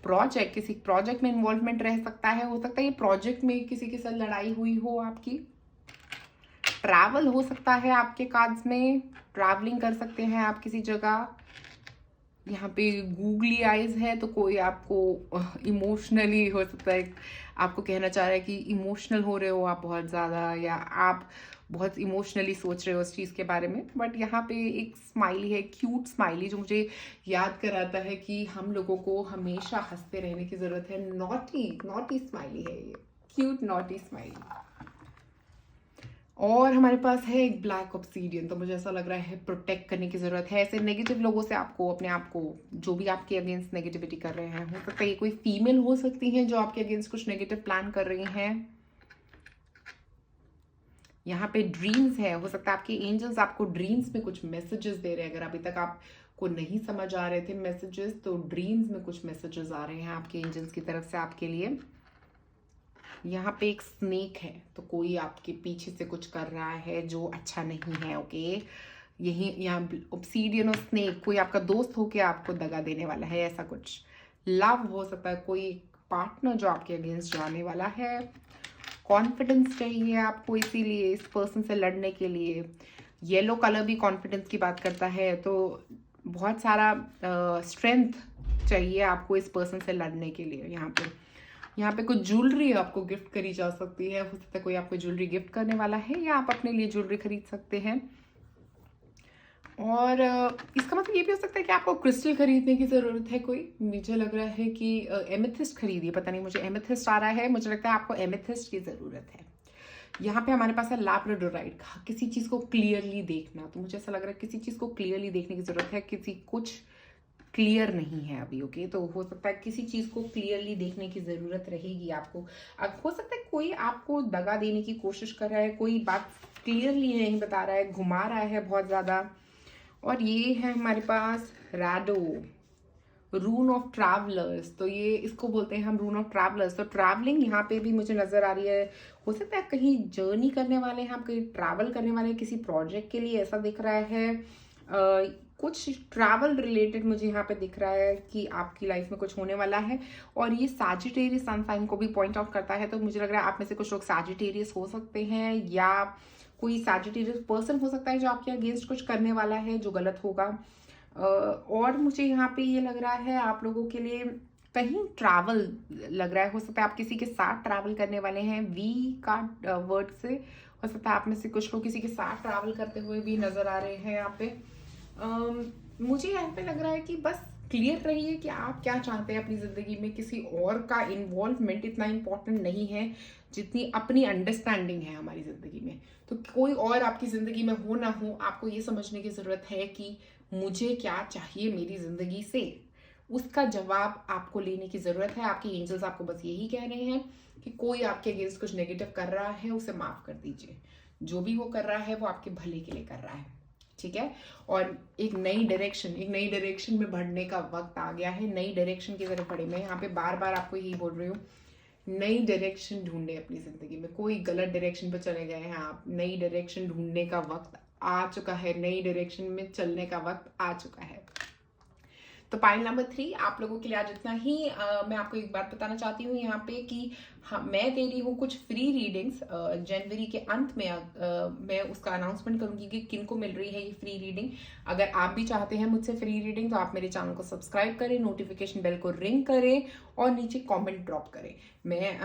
प्रोजेक्ट, किसी प्रोजेक्ट में इन्वॉल्वमेंट रह सकता है, हो सकता है ये प्रोजेक्ट में किसी के साथ लड़ाई हुई हो आपकी। ट्रैवल हो सकता है आपके कार्ड्स में, ट्रैवलिंग कर सकते हैं आप किसी जगह। यहाँ पे गूगली आइज है, तो कोई आपको इमोशनली, हो सकता है आपको कहना चाह रहा है कि इमोशनल हो रहे हो आप बहुत ज़्यादा, या आप बहुत इमोशनली सोच रहे हो उस चीज़ के बारे में। बट यहाँ पे एक स्माइली है, क्यूट स्माइली, जो मुझे याद कराता है कि हम लोगों को हमेशा हंसते रहने की ज़रूरत है। नॉटी स्माइली है ये, क्यूट नॉटी स्माइली। और हमारे पास है एक ब्लैक ऑब्सीडियन, तो मुझे ऐसा लग रहा है प्रोटेक्ट करने की ज़रूरत है ऐसे नेगेटिव लोगों से आपको, अपने आप को, जो भी आपके अगेंस्ट नेगेटिविटी कर रहे हैं। हो सकता है ये कोई फीमेल हो सकती है जो आपके अगेंस्ट कुछ नेगेटिव प्लान कर रही हैं। यहाँ पे ड्रीम्स है, हो सकता है आपके एंजल्स आपको ड्रीम्स में कुछ मैसेजेस दे रहे हैं। अगर अभी तक आपको नहीं समझ आ रहे थे मैसेजेस, तो ड्रीम्स में कुछ मैसेजेस आ रहे हैं आपके एंजल्स की तरफ से आपके लिए। यहाँ पे एक स्नेक है, तो कोई आपके पीछे से कुछ कर रहा है जो अच्छा नहीं है, ओके। यही यहाँ ऑब्सीडियन और स्नेक, कोई आपका दोस्त होके आपको दगा देने वाला है, ऐसा कुछ। लव हो सकता है, कोई पार्टनर जो आपके अगेंस्ट जाने वाला है। कॉन्फिडेंस चाहिए आपको इसीलिए इस पर्सन से लड़ने के लिए। येलो कलर भी कॉन्फिडेंस की बात करता है, तो बहुत सारा स्ट्रेंथ चाहिए आपको इस पर्सन से लड़ने के लिए। यहाँ पे कुछ ज्वेलरी आपको गिफ्ट करी जा सकती है, हो सकता है कोई आपको ज्वेलरी गिफ्ट करने वाला है, या आप अपने लिए ज्वेलरी खरीद सकते हैं। और इसका मतलब ये भी हो सकता है कि आपको क्रिस्टल खरीदने की ज़रूरत है कोई। मुझे लग रहा है कि एमेथिस्ट खरीदिए, पता नहीं मुझे एमेथिस्ट आ रहा है, मुझे लगता है आपको एमेथिस्ट की ज़रूरत है। यहाँ पे हमारे पास है लैब्राडोराइट, किसी चीज़ को क्लियरली देखना, तो मुझे ऐसा लग रहा है किसी चीज़ को क्लियरली देखने की ज़रूरत है, कुछ क्लियर नहीं है अभी, ओके। तो हो सकता है किसी चीज़ को क्लियरली देखने की ज़रूरत रहेगी आपको। अब हो सकता है कोई आपको दगा देने की कोशिश कर रहा है, कोई बात क्लियरली नहीं बता रहा है, घुमा रहा है बहुत ज़्यादा। और ये है हमारे पास रैडो, रून ऑफ ट्रैवलर्स, तो ये इसको बोलते हैं हम रून ऑफ ट्रैवलर्स। तो ट्रैवलिंग यहाँ पे भी मुझे नजर आ रही है। हो सकता है कहीं जर्नी करने वाले हैं आप, कहीं ट्रैवल करने वाले हैं किसी प्रोजेक्ट के लिए, ऐसा दिख रहा है। कुछ ट्रैवल रिलेटेड मुझे यहाँ पे दिख रहा है कि आपकी लाइफ में कुछ होने वाला है। और ये सैजिटेरियस सन साइन को भी पॉइंट आउट करता है, तो मुझे लग रहा है आप में से कुछ लोग सैजिटेरियस हो सकते हैं, या कोई सैजिटेरियस पर्सन हो सकता है जो आपके अगेंस्ट कुछ करने वाला है जो गलत होगा। और मुझे यहाँ पे ये लग रहा है आप लोगों के लिए कहीं ट्रैवल लग रहा है। हो सकता है आप किसी के साथ ट्रैवल करने वाले हैं, वी का वर्ड से हो सकता है आप में से कुछ लोग किसी के साथ ट्रैवल करते हुए भी नजर आ रहे हैं यहाँ पे। मुझे यहाँ पे लग रहा है कि बस क्लियर रहिए कि आप क्या चाहते हैं अपनी जिंदगी में। किसी और का इन्वॉल्वमेंट इतना इम्पोर्टेंट नहीं है जितनी अपनी अंडरस्टैंडिंग है हमारी जिंदगी में। तो कोई और आपकी जिंदगी में हो ना हो, आपको ये समझने की जरूरत है कि मुझे क्या चाहिए मेरी जिंदगी से, उसका जवाब आपको लेने की जरूरत है। आपके एंजल्स आपको बस यही कह रहे हैं कि कोई आपके अगेंस्ट कुछ नेगेटिव कर रहा है उसे माफ कर दीजिए। जो भी वो कर रहा है वो आपके भले के लिए कर रहा है, ठीक है। और एक नई डायरेक्शन में बढ़ने का वक्त आ गया है। नई डायरेक्शन की तरफ बढ़े। मैं यहाँ पे बार बार आपको यही बोल रही हूँ, नई डायरेक्शन ढूंढे अपनी जिंदगी में। कोई गलत डायरेक्शन पे चले गए हैं आप, नई डायरेक्शन ढूंढने का वक्त आ चुका है, नई डायरेक्शन में चलने का वक्त आ चुका है। तो पाइल नंबर 3 आप लोगों के लिए आज इतना ही। मैं आपको एक बात बताना चाहती हूँ यहाँ पे कि हाँ, मैं दे रही हूँ कुछ फ्री रीडिंग्स। जनवरी के अंत में मैं उसका अनाउंसमेंट करूंगी कि किन को मिल रही है ये फ्री रीडिंग। अगर आप भी चाहते हैं मुझसे फ्री रीडिंग तो आप मेरे चैनल को सब्सक्राइब करें, नोटिफिकेशन बेल को रिंग करें और नीचे कॉमेंट ड्रॉप करें। मैं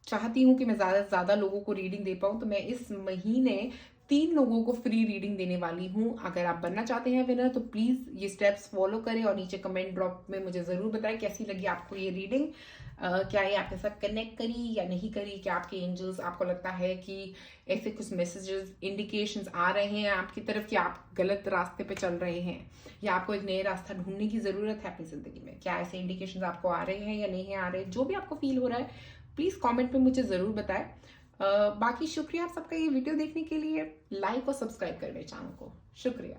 चाहती हूँ कि मैं ज़्यादा से ज़्यादा लोगों को रीडिंग दे पाऊँ, तो मैं इस महीने 3 लोगों को फ्री रीडिंग देने वाली हूँ। अगर आप बनना चाहते हैं विनर तो प्लीज़ ये स्टेप्स फॉलो करें और नीचे कमेंट ड्रॉप में मुझे ज़रूर बताएं कैसी लगी आपको ये रीडिंग। क्या ये आपके साथ कनेक्ट करी या नहीं करी, क्या आपके एंजल्स, आपको लगता है कि ऐसे कुछ मैसेजेस इंडिकेशंस आ रहे हैं आपकी तरफ कि आप गलत रास्ते पे चल रहे हैं, या आपको एक नया रास्ता ढूंढने की ज़रूरत है अपनी ज़िंदगी में। क्या ऐसे इंडिकेशंस आपको आ रहे हैं या नहीं आ रहे? जो भी आपको फील हो रहा है प्लीज़ कॉमेंट में मुझे ज़रूर बताएं। बाकी शुक्रिया आप सबका ये वीडियो देखने के लिए। लाइक और सब्सक्राइब करें मेरे चैनल को। शुक्रिया।